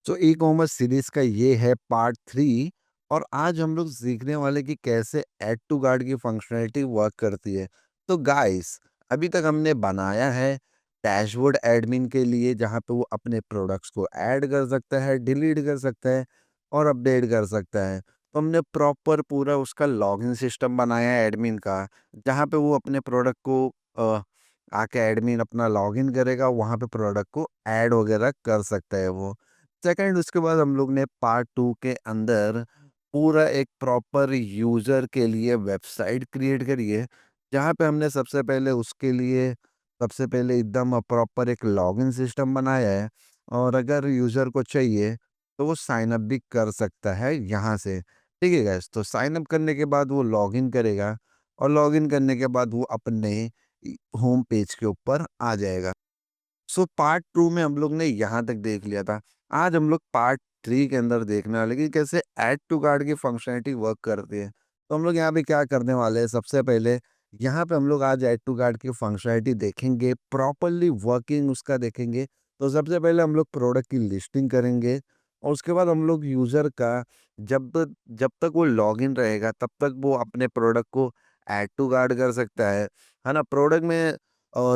तो e commerce series का ये है पार्ट 3 और आज हम लोग सीखने वाले कि कैसे ऐड टू कार्ट की फंक्शनैलिटी वर्क करती है। तो गाइस, अभी तक हमने बनाया है डैशबोर्ड एडमिन के लिए जहाँ पे वो अपने प्रोडक्ट्स को ऐड कर सकता है, डिलीट कर सकता है और अपडेट कर सकता है। तो हमने प्रॉपर पूरा उसका लॉगिन सिस्टम बनाया है एडमिन का, जहाँ पे वो अपने प्रोडक्ट को आके एडमिन अपना लॉगिन करेगा, वहाँ पे प्रोडक्ट को ऐड वगैरह कर सकता है वो। सेकंड, उसके बाद हम लोग ने पार्ट 2 के अंदर पूरा एक प्रॉपर यूज़र के लिए वेबसाइट क्रिएट करी है, जहाँ पे हमने सबसे पहले उसके लिए सबसे पहले एकदम प्रॉपर एक लॉगिन सिस्टम बनाया है और अगर यूज़र को चाहिए, तो वो साइन अप भी कर सकता है यहाँ से। ठीक है गाइस? तो साइन अप करने के बाद वो लॉगिन करेगा और लॉगिन करने के बाद वो अपने होम पेज के ऊपर आ जाएगा। सो पार्ट 2 में हम लोग ने यहाँ तक देख लिया था। आज हम लोग पार्ट 3 के अंदर देखने वाले कि कैसे ऐड टू कार्ट की फंक्शनैलिटी वर्क करती है। तो हम लोग यहाँ पे क्या करने वाले हैं, सबसे पहले यहाँ पे हम लोग आज ऐड टू कार्ट की फंक्शनैलिटी देखेंगे, प्रॉपर्ली वर्किंग उसका देखेंगे। तो सबसे पहले हम लोग प्रोडक्ट की लिस्टिंग करेंगे और उसके बाद हम लोग यूज़र का जब जब तक वो लॉगिन रहेगा तब तक वो अपने प्रोडक्ट को ऐड टू कार्ट कर सकता है ना? प्रोडक्ट में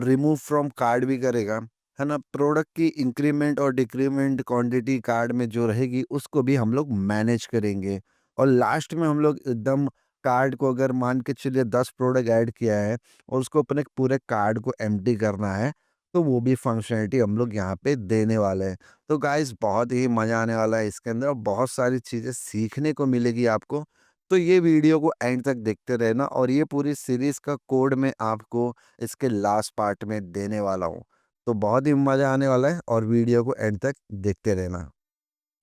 रिमूव फ्रॉम कार्ट भी करेगा, है ना? प्रोडक्ट की इंक्रीमेंट और डिक्रीमेंट क्वांटिटी कार्ड में जो रहेगी उसको भी हम लोग मैनेज करेंगे। और लास्ट में हम लोग एकदम कार्ड को अगर मान के चलिए 10 प्रोडक्ट ऐड किया है और उसको अपने पूरे कार्ड को एम्प्टी करना है, तो वो भी फंक्शनैलिटी हम लोग यहाँ पे देने वाले हैं। तो गाइस, बहुत ही मज़ा आने वाला है इसके अंदर और बहुत सारी चीज़ें सीखने को मिलेगी आपको। तो ये वीडियो को एंड तक देखते रहना और ये पूरी सीरीज़ का कोड मैं आपको इसके लास्ट पार्ट में देने वाला हूँ। तो बहुत ही मज़ा आने वाला है और वीडियो को एंड तक देखते रहना।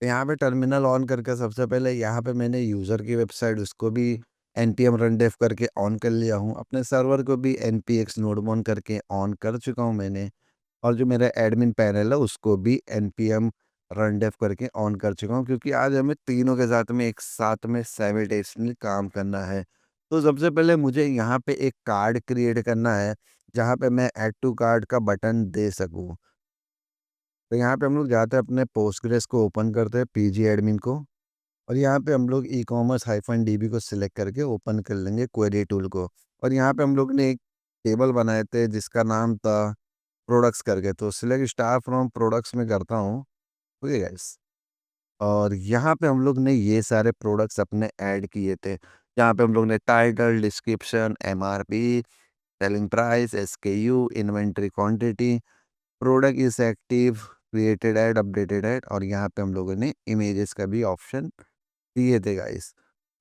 तो यहाँ पे टर्मिनल ऑन करके सबसे पहले यहाँ पे मैंने यूज़र की वेबसाइट उसको भी npm rundev करके ऑन कर लिया हूँ। अपने सर्वर को भी npx nodemon करके ऑन कर चुका हूँ मैंने और जो मेरा एडमिन पैनल है उसको भी npm rundev करके ऑन कर चुका हूँ, क्योंकि आज हमें तीनों के साथ में एक साथ में साइमल्टेनियसली काम करना है। तो सबसे पहले मुझे यहाँ पे एक कार्ड क्रिएट करना है, जहाँ पे मैं ऐड टू कार्ट का बटन दे सकूँ। तो यहाँ पे हम लोग जाते हैं अपने पोस्टग्रेस को ओपन करते हैं पीजी एडमिन को और यहाँ पे हम लोग ई कॉमर्स हाइफन डीबी को सिलेक्ट करके ओपन कर लेंगे क्वेरी टूल को। और यहाँ पे हम लोग ने एक टेबल बनाए थे जिसका नाम था प्रोडक्ट्स करके, तो सिलेक्ट स्टार फ्रॉम प्रोडक्ट्स में करता हूँ। ओके गाइस, और यहाँ पे हम लोग ने ये सारे प्रोडक्ट्स अपने ऐड किए थे, जहाँ पे हम लोग ने title, description, MRP, selling price, SKU, inventory quantity, product is active, created add, updated add और यहाँ पे हम लोगों ने इमेजेस का भी ऑप्शन दिए थे गाइस।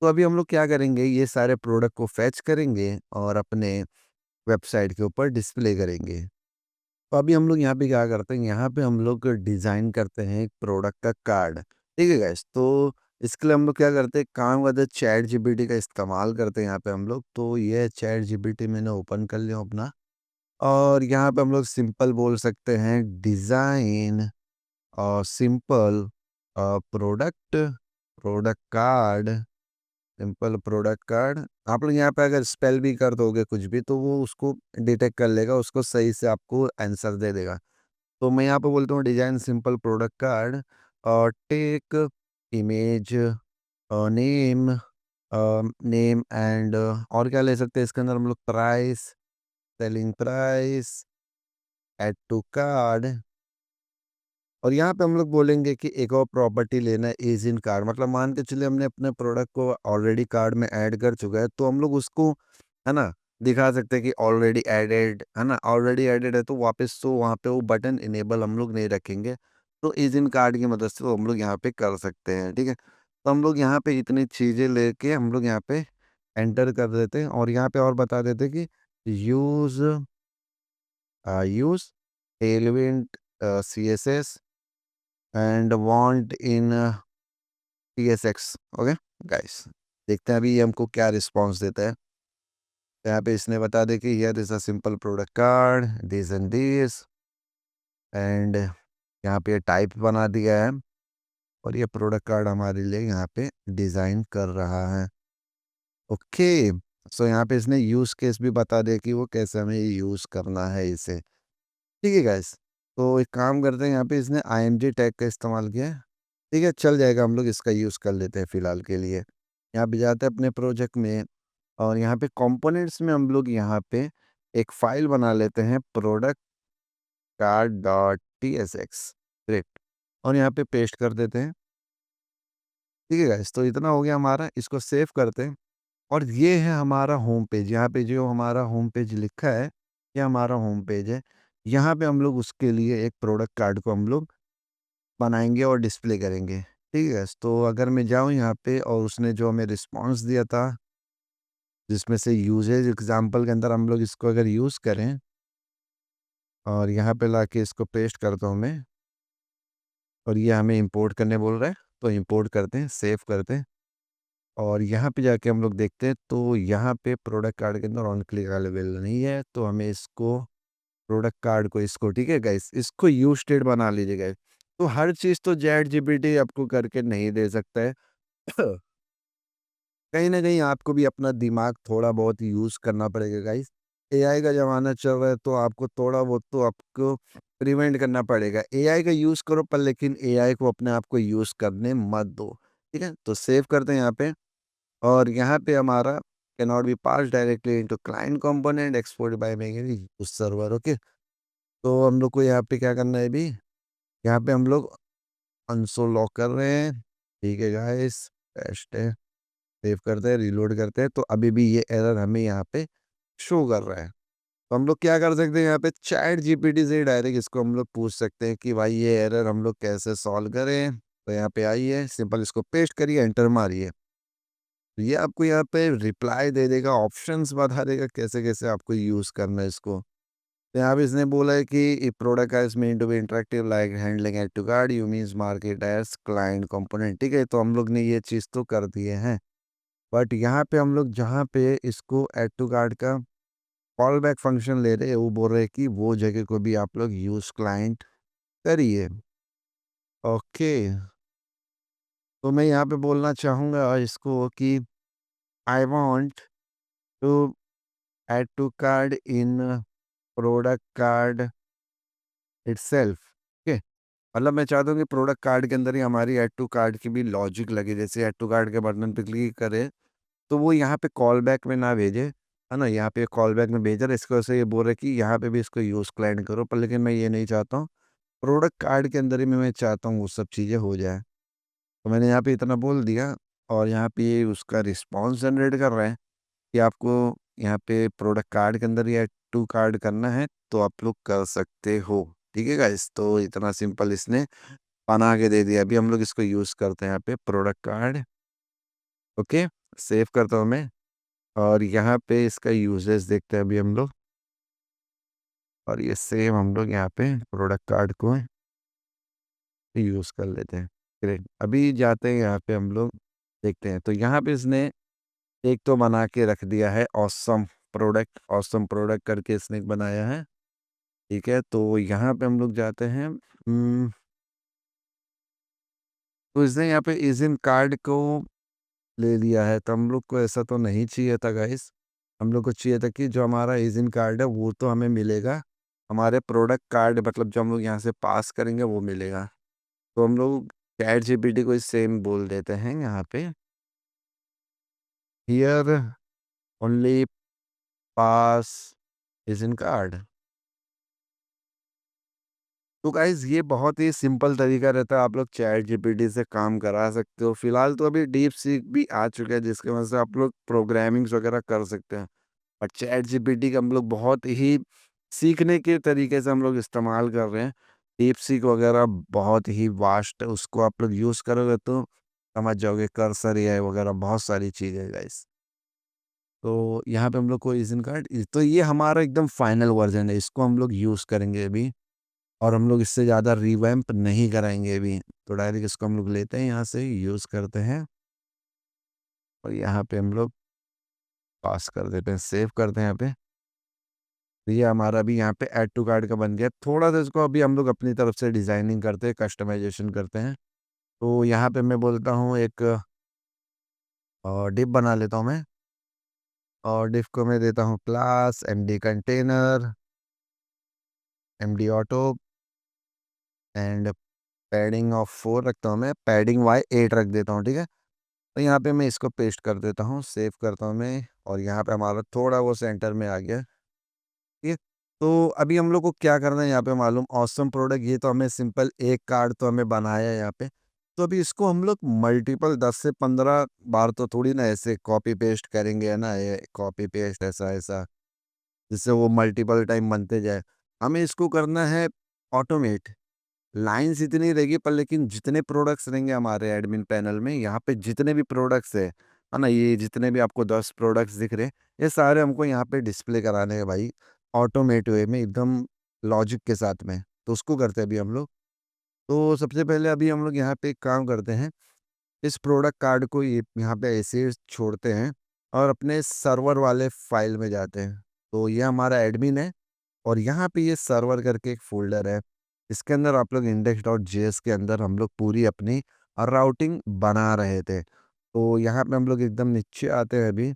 तो अभी हम लोग क्या करेंगे, ये सारे प्रोडक्ट को फैच करेंगे और अपने वेबसाइट के ऊपर डिस्प्ले करेंगे। तो अभी हम लोग यहाँ पे क्या करते हैं, यहाँ पे हम लोग डिज़ाइन करते हैं एक प्रोडक्ट का कार्ड। ठीक है गाइस? तो इसके लिए हम लोग क्या करते हैं, काम करते हैं चैट जीपीटी का इस्तेमाल करते हैं यहाँ पे हम लोग। तो ये चैट जीपीटी मैंने ओपन कर लिया अपना और यहाँ पे हम लोग सिंपल बोल सकते हैं डिज़ाइन और simple product product card, simple product card. आप लोग यहाँ पे अगर स्पेल भी कर दोगे कुछ भी तो वो उसको डिटेक्ट कर लेगा, उसको सही से आपको आंसर दे देगा। तो मैं यहाँ पे बोलता हूँ डिज़ाइन सिंपल प्रोडक्ट कार्ड और take image name name and और क्या ले सकते हैं इसके अंदर हम लोग, price, selling price, add to card. और यहाँ पे हम लोग बोलेंगे कि एक और प्रॉपर्टी लेना है इज़ इन कार्ड, मतलब मान के चलिए हमने अपने प्रोडक्ट को ऑलरेडी कार्ड में ऐड कर चुका है, तो हम लोग उसको, है ना, दिखा सकते हैं कि ऑलरेडी एडेड, है ना? ऑलरेडी एडेड है तो वापस तो वहाँ पे वो बटन इनेबल हम लोग नहीं रखेंगे। तो इज़ इन कार्ड की मदद से वो हम लोग यहाँ पे कर सकते हैं, ठीक है? तो हम लोग यहाँ पे इतनी चीज़ें लेके हम लोग यहाँ पे एंटर कर देते हैं और यहाँ पे और बता देते हैं कि use use Tailwind CSS and want in TSX. Okay guys, देखते हैं अभी ये हमको क्या रिस्पांस देता है। तो यहाँ पे इसने बता दे कि here is a simple product card this and this and यहाँ पे टाइप बना दिया है और ये प्रोडक्ट कार्ड हमारे लिए यहाँ पे डिज़ाइन कर रहा है। ओके, सो यहाँ पे इसने यूज़ केस भी बता दिया कि वो कैसे हमें यूज़ करना है इसे। ठीक है गाइस, तो एक काम करते हैं, यहाँ पे इसने आईएमजी टैग का इस्तेमाल किया है। ठीक है, चल जाएगा, हम लोग इसका यूज़ कर लेते हैं फ़िलहाल के लिए। यहाँ पे जाते हैं अपने प्रोजेक्ट में और यहाँ पे कंपोनेंट्स में हम लोग यहाँ पे एक फ़ाइल बना लेते हैं प्रोडक्ट कार्ड डॉट टीएसएक्स। ग्रेट। और यहाँ पे पेस्ट कर देते हैं। ठीक है गाइस, तो इतना हो गया हमारा, इसको सेव करते हैं और ये है हमारा होम पेज। यहाँ पे जो हमारा होम पेज लिखा है, ये हमारा होम पेज है। यहाँ पे हम लोग उसके लिए एक प्रोडक्ट कार्ड को हम लोग बनाएँगे और डिस्प्ले करेंगे। ठीक है गाइस, तो अगर मैं जाऊँ यहाँ पे और उसने जो हमें रिस्पॉन्स दिया था, जिसमें से यूसेज एग्ज़ाम्पल के अंदर हम लोग इसको अगर यूज़ करें और यहाँ पे लाके इसको पेस्ट करता हूँ मैं और ये हमें इंपोर्ट करने बोल रहा है, तो इंपोर्ट करते हैं, सेव करते हैं और यहाँ पे जाके हम लोग देखते हैं तो यहाँ पे प्रोडक्ट कार्ड के अंदर ऑन क्लिक अवेलेबल नहीं है, तो हमें इसको प्रोडक्ट कार्ड को इसको ठीक है गाइस, इसको यूज़ स्टेट बना लीजिए गाइस। तो हर चीज़ तो चैट जीपीटी आपको करके नहीं दे सकता है। कहीं न कहीं आपको भी अपना दिमाग थोड़ा बहुत यूज़ करना पड़ेगा गाइस। एआई का ज़माना चल रहा है तो आपको थोड़ा बहुत तो आपको प्रिवेंट करना पड़ेगा। एआई का यूज़ करो पर लेकिन एआई को अपने आप को यूज़ करने मत दो। ठीक है? तो सेव करते हैं यहाँ पे और यहाँ पे हमारा can not be passed directly into client component exported by making उस सर्वर ओके। तो हम लोग को यहाँ पे क्या करना है अभी? यहाँ पे हम लोग कंसोल लॉक कर रहे हैं। ठीक है गाइस, पेस्ट है। सेव करते हैं, रीलोड करते हैं, तो अभी भी ये एरर हमें यहाँ पे शो कर रहा है। तो हम लोग क्या कर सकते हैं यहाँ पे चैट जीपीटी से डायरेक्ट इसको हम लोग पूछ सकते हैं कि भाई ये एरर हम लोग कैसे सॉल्व करें? तो यहाँ पे आइए, सिंपल इसको पेस्ट करिए, एंटर मारिए। तो ये आपको यहाँ पे रिप्लाई दे देगा, ऑप्शंस बता देगा कैसे-कैसे आपको यूज़ करना है इसको। तो यहाँ पे इसने बोला है कि a product is meant to be interactive like handling add to cart, you means market as client component. ठीक है? तो हम लोग ने ये चीज़ तो कर दिए हैं। बट यहाँ पे हम लोग जहाँ पे इसको ऐड टू कार्ट का कॉल बैक फंक्शन ले रहे हैं, वो बोल रहे हैं कि वो जगह को भी आप लोग यूज़ क्लाइंट करिए। ओके, तो मैं यहाँ पे बोलना चाहूँगा इसको कि I want to add to cart in product card itself. Okay, मतलब मैं चाहता हूँ कि प्रोडक्ट कार्ड के अंदर ही हमारी ऐड टू कार्ट की भी लॉजिक लगे। जैसे ऐड टू कार्ट के बटन पे क्लिक करें तो वो यहाँ पे कॉल बैक में ना भेजे, है ना? यहाँ पे कॉल बैक में भेज रहा है, इसकी वजह से ये बोल रहा है कि यहाँ पे भी इसको यूज़ क्लाइंट करो, पर लेकिन मैं ये नहीं चाहता हूँ। प्रोडक्ट कार्ड के अंदर ही मैं चाहता हूँ वो सब चीज़ें हो जाएँ। तो मैंने यहाँ पे इतना बोल दिया और यहाँ पे ये उसका रिस्पॉन्स जनरेट कर रहा है कि आपको यहाँ पे प्रोडक्ट कार्ड के अंदर या टू कार्ड करना है, तो आप लोग कर सकते हो। ठीक है गाइस? तो इतना सिंपल इसने बना के दे दिया। अभी हम लोग इसको यूज़ करते हैं यहाँ पे प्रोडक्ट कार्ड, ओके? सेव करता हूँ मैं। और यहाँ पे इसका यूसेज देखते हैं अभी हम लोग और ये सेम हम लोग यहाँ पे प्रोडक्ट कार्ड को यूज़ कर लेते हैं। ग्रेट, अभी जाते हैं यहाँ पे हम लोग देखते हैं। तो यहाँ पे इसने एक तो बना के रख दिया है ऑसम प्रोडक्ट करके इसने एक बनाया है। ठीक है, तो यहाँ पे हम लोग जाते हैं। तो इसने यहाँ पे इज़िन कार्ड को ले लिया है, तो हम लोग को ऐसा तो नहीं चाहिए था गाइस। हम लोग को चाहिए था कि जो हमारा इज़िन कार्ड है वो तो हमें मिलेगा, हमारे प्रोडक्ट कार्ड मतलब जो हम लोग यहाँ से पास करेंगे वो मिलेगा। तो हम लोग चैट जीपीटी को सेम बोल देते हैं यहाँ पे, हियर ओनली पास इज़िन कार्ड। तो गाइज़ ये बहुत ही सिंपल तरीका रहता है, आप लोग चैट जीपीटी से काम करा सकते हो। फिलहाल तो अभी डीप सीक भी आ चुका है जिसकी वजह से आप लोग प्रोग्रामिंग्स वगैरह कर सकते हैं। और चैट जीपीटी का हम लोग बहुत ही सीखने के तरीके से हम लोग इस्तेमाल कर रहे हैं। डीपसीक वगैरह बहुत ही वास्ट है, उसको आप लोग यूज़ करोगे तो समझ जाओगे। कर्सर एआई वगैरह बहुत सारी चीज़ें है गाइस। तो यहाँ पे हम लोग को इज़िन कार्ड तो ये हमारा एकदम फाइनल वर्ज़न है, इसको हम लोग यूज़ करेंगे अभी और हम लोग इससे ज़्यादा रिवैम्प नहीं कराएँगे अभी। तो डायरेक्ट इसको हम लोग लेते हैं यहाँ से यूज़ करते हैं और यहाँ पे हम लोग पास कर देते हैं, सेव करते हैं यहाँ पे। तो ये हमारा भी यहाँ पे ऐड टू कार्ट का बन गया। थोड़ा-सा इसको अभी हम लोग अपनी तरफ से डिज़ाइनिंग करते हैं, कस्टमाइज़ेशन करते हैं। तो यहाँ पे मैं बोलता हूँ एक डिप बना लेता हूँ मैं और डिप को मैं देता हूँ class, MD container, MD auto and padding of 4 रखता हूँ मैं, पैडिंग वाई 8 रख देता हूँ, ठीक है। तो यहाँ पे मैं इसको पेस्ट कर देता हूँ, सेव करता हूँ मैं, और यहाँ पे हमारा थोड़ा वो सेंटर में आ गया, ठीक है। तो अभी हम लोग को क्या करना है यहाँ पे मालूम, ऑसम प्रोडक्ट, ये तो हमें सिंपल एक कार्ड तो हमें बनाया है यहाँ पे। तो अभी इसको हम लोग मल्टीपल 10 से 15 बार तो थोड़ी ना ऐसे कॉपी पेस्ट करेंगे, है ना, ये कॉपी पेस्ट ऐसा ऐसा, जिससे वो मल्टीपल टाइम बनते जाए। हमें इसको करना है ऑटोमेट। लाइन्स इतनी रहेगी पर लेकिन जितने प्रोडक्ट्स रहेंगे हमारे एडमिन पैनल में, यहाँ पे जितने भी प्रोडक्ट्स है ना, ये जितने भी आपको 10 प्रोडक्ट्स दिख रहे हैं, ये सारे हमको यहाँ पे डिस्प्ले कराने हैं भाई, ऑटोमेट वे में, एकदम लॉजिक के साथ में। तो उसको करते हैं अभी हम लोग। तो सबसे पहले अभी हम लोग यहाँ पे एक काम करते हैं, इस प्रोडक्ट कार्ड को ये यहाँ पे ऐसे ही छोड़ते हैं और अपने सर्वर वाले फाइल में जाते हैं। तो ये हमारा एडमिन है, और यहाँ पे ये सर्वर करके एक फ़ोल्डर है। इसके अंदर आप लोग index.js के अंदर हम लोग पूरी अपनी राउटिंग बना रहे थे। तो यहाँ पे हम लोग एकदम नीचे आते हैं अभी,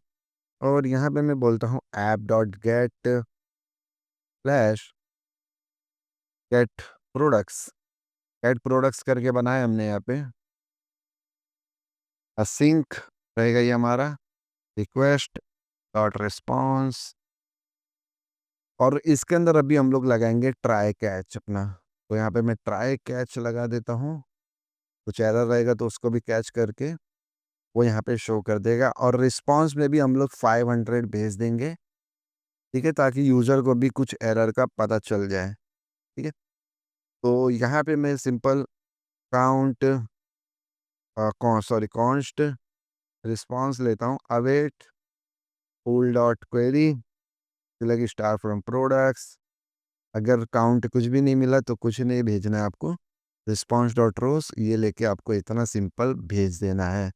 और यहाँ पे मैं बोलता हूँ app.get slash get products. Get products करके बनाया हमने यहाँ पे। असिंक रहेगा ये हमारा, रिक्वेस्ट डॉट रिस्पॉन्स, और इसके अंदर अभी हम लोग लगाएँगे ट्राई कैच अपना। तो यहाँ पे मैं ट्राई कैच लगा देता हूँ। कुछ एरर रहेगा तो उसको भी कैच करके वो यहाँ पे शो कर देगा, और रिस्पॉन्स में भी हम लोग 500 भेज देंगे, ठीक है, ताकि यूज़र को भी कुछ एरर का पता चल जाए, ठीक है। तो यहाँ पे मैं सिंपल काउंट कॉन्स्ट रिस्पॉन्स लेता हूँ, अवेट पुल डॉट क्वेरी लगी स्टार फ्रॉम प्रोडक्ट्स। अगर काउंट कुछ भी नहीं मिला तो कुछ नहीं भेजना है आपको, रिस्पॉन्स डॉट रोज ये लेके आपको इतना सिंपल भेज देना है।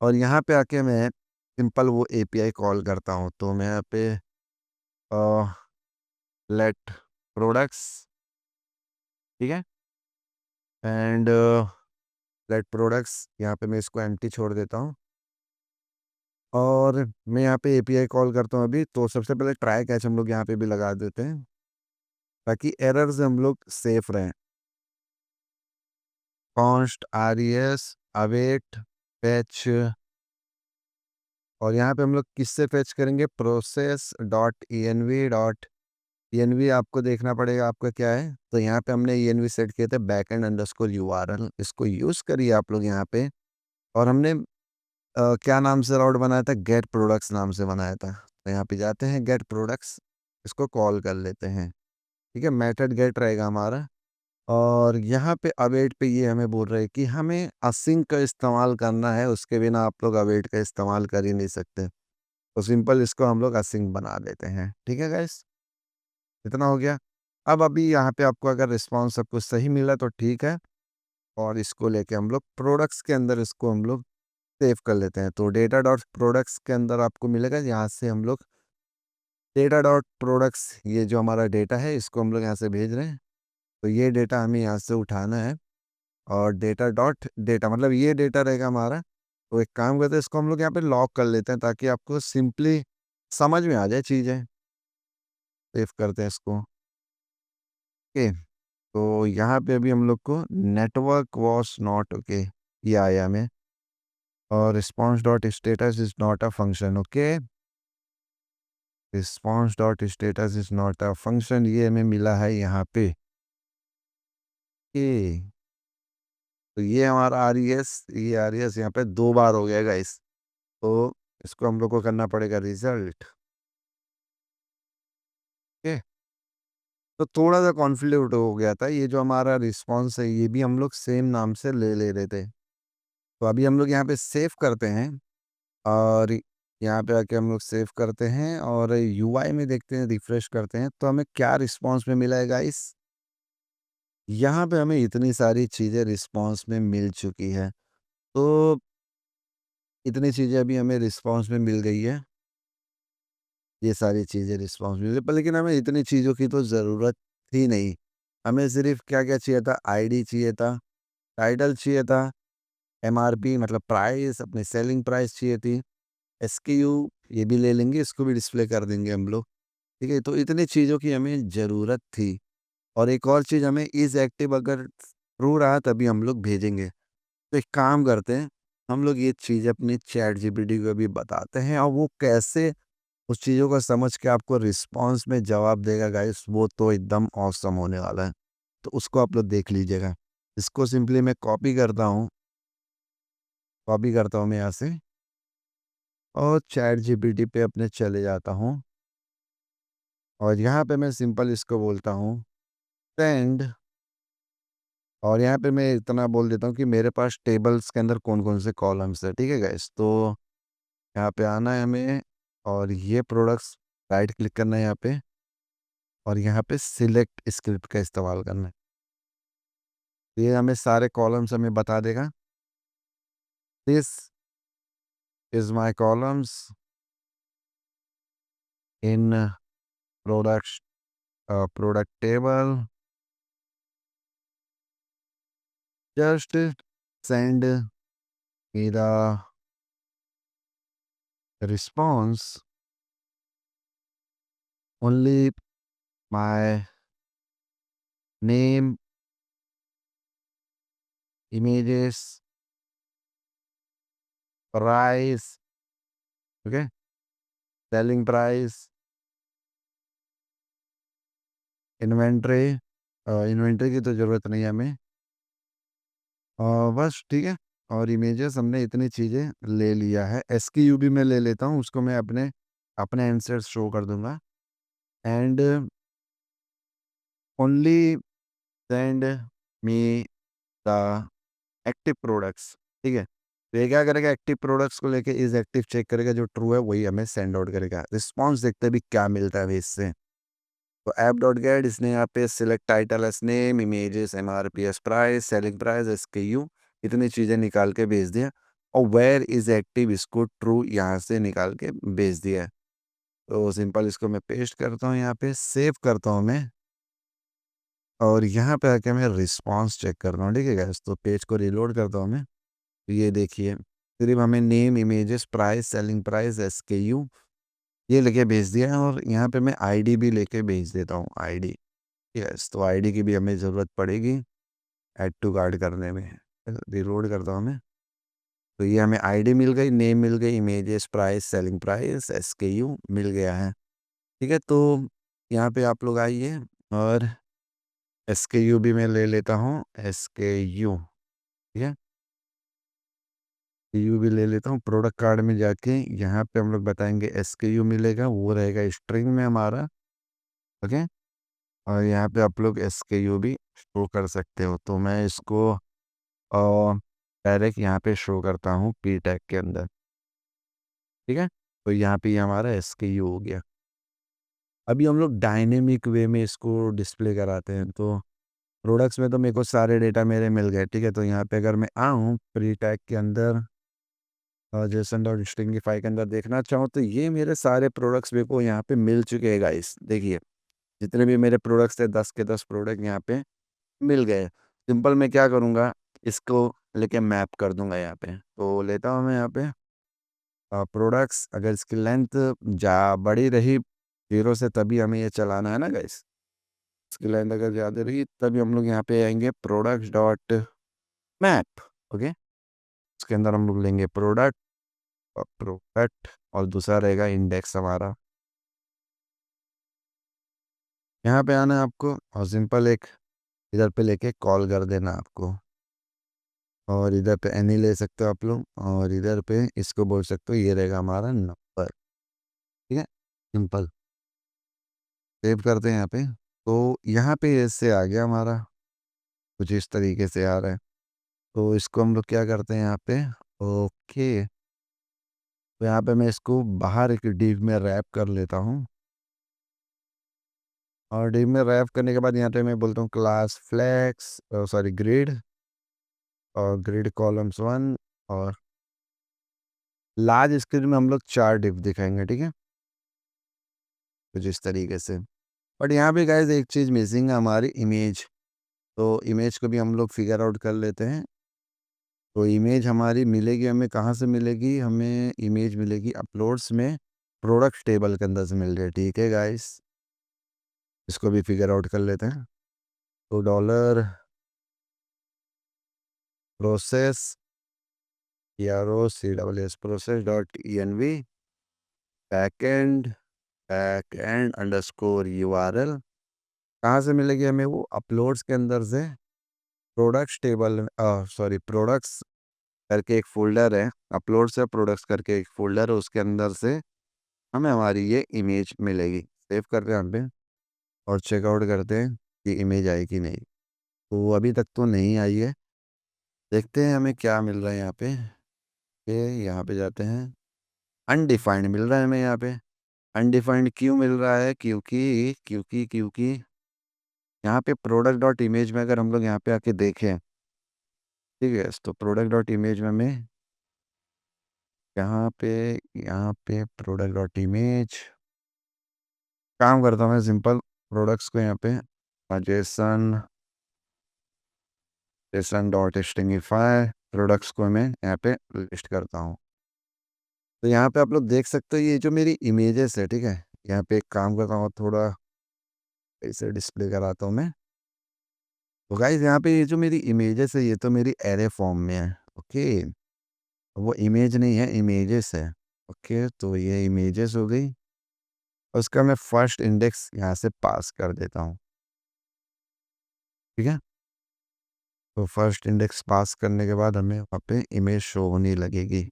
और यहाँ पे आके मैं सिंपल वो एपीआई कॉल करता हूँ। तो मैं यहाँ पे लेट प्रोडक्ट्स, ठीक है, एंड लेट प्रोडक्ट्स, यहाँ पे मैं इसको एम्प्टी छोड़ देता हूँ, और मैं यहाँ पे एपीआई कॉल करता हूँ अभी। तो सबसे पहले ट्राई कैच हम लोग यहाँ पे भी लगा देते हैं, ताकि एरर से हम लोग सेफ रहें। कॉन्स्ट res अवेट फैच, और यहाँ पे हम लोग किससे फैच करेंगे, प्रोसेस डॉट env आपको देखना पड़ेगा आपका क्या है। तो यहाँ पे हमने env सेट किए थे बैकएंड अंडरस्कोर यूआरएल, इसको यूज़ करिए आप लोग यहाँ पे। और हमने क्या नाम से राउट बनाया था, गेट प्रोडक्ट्स नाम से बनाया था। तो यहाँ पे जाते हैं गेट प्रोडक्ट्स, इसको कॉल कर लेते हैं, ठीक है, मेथड गेट रहेगा हमारा। और यहाँ पे अवेट पे ये हमें बोल रहे हैं कि हमें असिंक का इस्तेमाल करना है, उसके बिना आप लोग अवेट का इस्तेमाल कर ही नहीं सकते। तो सिंपल इसको हम लोग असिंक बना देते हैं, ठीक है गाइस, इतना हो गया। अब अभी यहाँ पे आपको अगर रिस्पॉन्स सब कुछ सही मिला तो ठीक है, और इसको लेके हम लोग प्रोडक्ट्स के अंदर इसको हम लोग सेव कर लेते हैं। तो डेटा डॉट प्रोडक्ट्स के अंदर आपको मिलेगा, यहाँ से हम लोग डेटा डॉट प्रोडक्ट्स, ये जो हमारा डेटा है इसको हम लोग यहाँ से भेज रहे हैं। तो ये डेटा हमें यहाँ से उठाना है, और डेटा डॉट डेटा मतलब ये डेटा रहेगा हमारा। तो एक काम करते हैं, इसको हम लोग यहाँ पे लॉक कर लेते हैं, ताकि आपको सिंपली समझ में आ जाए चीज़ें। सेव करते हैं इसको, ओके। तो यहाँ पे अभी हम लोग को नेटवर्क वॉज नॉट ओके, ये आया हमें, और response dot status is not a function, okay, response dot status is not a function, ये हमें मिला है यहाँ पे, ओके। तो ये हमारा आर ई एस यहाँ पे 2 बार हो गया गाइस। तो इसको हम लोग को करना पड़ेगा रिजल्ट, ओके। तो थोड़ा-सा कॉन्फ्लिक्ट हो गया था, ये जो हमारा रिस्पॉन्स है ये भी हम लोग सेम नाम से ले रहे थे। तो अभी हम लोग यहाँ पे सेव करते हैं, और यहाँ पे आके हम लोग सेव करते हैं, और यूआई में देखते हैं, रिफ्रेश करते हैं, तो हमें क्या रिस्पॉन्स में मिला है गाइस। यहाँ पे हमें इतनी सारी चीज़ें रिस्पॉन्स में मिल चुकी है। तो इतनी चीज़ें अभी हमें रिस्पॉन्स में मिल गई है, ये सारी चीज़ें रिस्पॉन्स में, पर लेकिन हमें इतनी चीज़ों की तो ज़रूरत थी नहीं। हमें सिर्फ़ क्या-क्या चाहिए था, आईडी चाहिए था, टाइटल चाहिए था, एमआरपी मतलब प्राइस, अपनी सेलिंग प्राइस चाहिए थी, एसक्यू ये भी ले लेंगे, इसको भी डिस्प्ले कर देंगे हम लोग, ठीक है। तो इतनी चीज़ों की हमें ज़रूरत थी। और एक और चीज़, हमें इज़ एक्टिव अगर ट्रू रहा तभी हम लोग भेजेंगे। तो एक काम करते हैं, हम लोग ये चीज़ अपनी चैट जीपीटी को भी बताते हैं और वो कैसे उस चीज़ों को समझ के आपको रिस्पॉन्स में जवाब देगा गाइस, वो तो एकदम ऑसम होने वाला है। तो उसको आप लोग देख लीजिएगा। इसको सिंपली मैं कॉपी करता हूँ मैं यहाँ से और चैट जीपीटी पे अपने चले जाता हूँ और यहाँ पे मैं सिंपल इसको बोलता हूँ सेंड और यहाँ पे मैं इतना बोल देता हूँ कि मेरे पास टेबल्स के अंदर कौन-कौन से कॉलम्स है, ठीक है गाइस? तो यहाँ पे आना है हमें और ये प्रोडक्ट्स राइट क्लिक करना है यहाँ पे और यहाँ पे सिलेक्ट स्क्रिप्ट का इस्तेमाल करना है। तो ये हमें सारे कॉलम्स हमें बता देगा। This is my columns in products product table, just send me the response only my name, images, price, okay, selling price, inventory inventory की तो ज़रूरत नहीं है हमें। बस ठीक है और इमेजेस हमने इतनी चीज़ें ले लिया है। एसक्यू भी मैं ले लेता हूँ, उसको मैं अपने अपने एंड से शो कर दूँगा and only send me the active products, ठीक है? तो ये क्या करेगा एक्टिव प्रोडक्ट्स को लेके इज़ एक्टिव चेक करेगा, जो ट्रू है वही हमें सेंड आउट करेगा। रिस्पॉन्स देखते हैं अभी क्या मिलता है अभी इससे। तो ऐप डॉट गेट इसने यहाँ पे select title as name, images, MRPS price, selling price, SKU इतनी चीज़ें निकाल के भेज दिया और वेयर इज़ एक्टिव इसको ट्रू यहाँ से निकाल के भेज दिया है। तो सिंपल इसको मैं पेस्ट करता हूँ यहाँ पे, सेव करता हूँ मैं और यहाँ पे आके मैं रिस्पॉन्स चेक करता हूँ, ठीक है गाइस? तो पेज को रीलोड करता हूँ मैं, तो ये देखिए सिर्फ हमें name, images, price, selling price, SKU ये लेके भेज दिया है और यहाँ पे मैं आईडी भी लेके भेज देता हूँ, आईडी। यस, तो आईडी की भी हमें ज़रूरत पड़ेगी ऐड टू कार्ट करने में। रिलोड करता हूँ मैं, तो ये हमें आईडी मिल गई, नेम मिल गई, images, price, selling price, SKU मिल गया है, ठीक है? तो यहाँ पे आप लोग आइए और एसकेयू भी मैं ले लेता हूँ, एसकेयू, ठीक है? एसकेयू भी ले लेता हूँ, प्रोडक्ट कार्ड में जाके यहाँ पे हम लोग बताएँगे एसकेयू मिलेगा, वो रहेगा स्ट्रिंग में हमारा, ओके? और यहाँ पे आप लोग एसकेयू भी शो कर सकते हो, तो मैं इसको डायरेक्ट यहाँ पे शो करता हूँ पी टैग के अंदर, ठीक है? तो यहाँ पे ये हमारा एसकेयू हो गया। अभी हम लोग डायनेमिक वे में इसको डिस्प्ले कराते हैं, तो प्रोडक्ट्स में तो मेरे को सारे डेटा मेरे मिल गए, ठीक है? तो यहाँ पे अगर मैं आऊँ प्री टैग के अंदर जेसन डॉट स्ट्रिंगिफाई के अंदर देखना चाहूँ, तो ये मेरे सारे प्रोडक्ट्स मेरे को यहाँ पे मिल चुके हैं गाइस। देखिए, जितने भी मेरे प्रोडक्ट्स थे 10 के 10 प्रोडक्ट यहाँ पे मिल गए। सिंपल मैं क्या करूँगा, इसको लेके मैप कर दूँगा यहाँ पे। तो लेता हूँ मैं यहाँ पे प्रोडक्ट्स, अगर इसकी लेंथ बड़ी रही 0 से तभी हमें ये चलाना है ना गाइस। इसकी लेंथ अगर ज़्यादा रही तभी हम लोग यहाँ पे आएँगे प्रोडक्ट्स डॉट मैप, ओके। उसके अंदर हम लोग लेंगे प्रोडक्ट और प्रोडक्ट और दूसरा रहेगा इंडेक्स हमारा। यहाँ पे आना है आपको और सिंपल एक इधर पे लेके कॉल कर देना आपको और इधर पे एनी ले सकते हो आप लोग और इधर पे इसको बोल सकते हो, ये रहेगा हमारा नंबर, ठीक है? सिंपल सेव करते हैं यहाँ पे। तो यहाँ पे ऐसे आ गया हमारा, कुछ इस तरीके से आ रहा है। तो इसको हम लोग क्या करते हैं यहाँ पे, ओके, तो यहाँ पे मैं इसको बाहर एक डिव में रैप कर लेता हूँ और डिव में रैप करने के बाद यहाँ पे मैं बोलता हूँ क्लास फ्लेक्स सॉरी ग्रिड और ग्रिड कॉलम्स 1 और लार्ज स्क्रीन में हम लोग 4 डिव दिखाएंगे, ठीक है? कुछ इस तरीके से। बट यहाँ पे गाइस एक चीज़ मिसिंग है, हमारी इमेज। तो इमेज को भी हम लोग फिगर आउट कर लेते हैं। तो इमेज हमारी मिलेगी हमें कहाँ से मिलेगी? हमें इमेज मिलेगी अपलोड्स में, प्रोडक्ट टेबल के अंदर से मिल रही है, ठीक है गाइस? इसको भी फिगर आउट कर लेते हैं। तो dollar process PROCSS process dot ENV backend backend underscore URL कहाँ से मिलेगी हमें वो अपलोड्स के अंदर से प्रोडक्ट्स टेबल सॉरी प्रोडक्ट्स करके एक फ़ोल्डर है, अपलोड्स है प्रोडक्ट्स करके एक फ़ोल्डर है, उसके अंदर से हमें हमारी ये इमेज मिलेगी। सेव करते हैं हम पे और चेकआउट करते हैं कि इमेज आई कि नहीं। तो अभी तक तो नहीं आई है। देखते हैं हमें क्या मिल रहा है यहाँ पे। यहाँ पे जाते हैं। अनडिफाइंड मिल रहा है हमें यहाँ पे। अनडिफाइंड क्यों मिल रहा है? क्योंकि यहाँ पे प्रोडक्ट डॉट इमेज में अगर हम लोग यहाँ पे आके देखें, ठीक है, तो प्रोडक्ट डॉट इमेज में हमें यहाँ पे प्रोडक्ट डॉट इमेज काम करता हूँ मैं सिंपल प्रोडक्ट्स को यहाँ पे जेसन जेसन डॉट स्टिंगिफाई प्रोडक्ट्स को मैं यहाँ पे लिस्ट करता हूँ। तो यहाँ पे आप लोग देख सकते हो ये जो मेरी इमेजेस है, ठीक है, यहाँ पे एक काम करता हूँ थोड़ा ऐसे डिस्प्ले कराता हूँ मैं। तो गाइस यहाँ पे ये जो मेरी इमेजेस है ये तो मेरी एरे फॉर्म में है। ओके, वो इमेज नहीं है, इमेजेस है। ओके, तो ये इमेजेस हो गई। उसका मैं फर्स्ट इंडेक्स यहाँ से पास कर देता हूँ, ठीक है। तो फर्स्ट इंडेक्स पास करने के बाद हमें वहाँ पे इमेज शो होने लगेगी।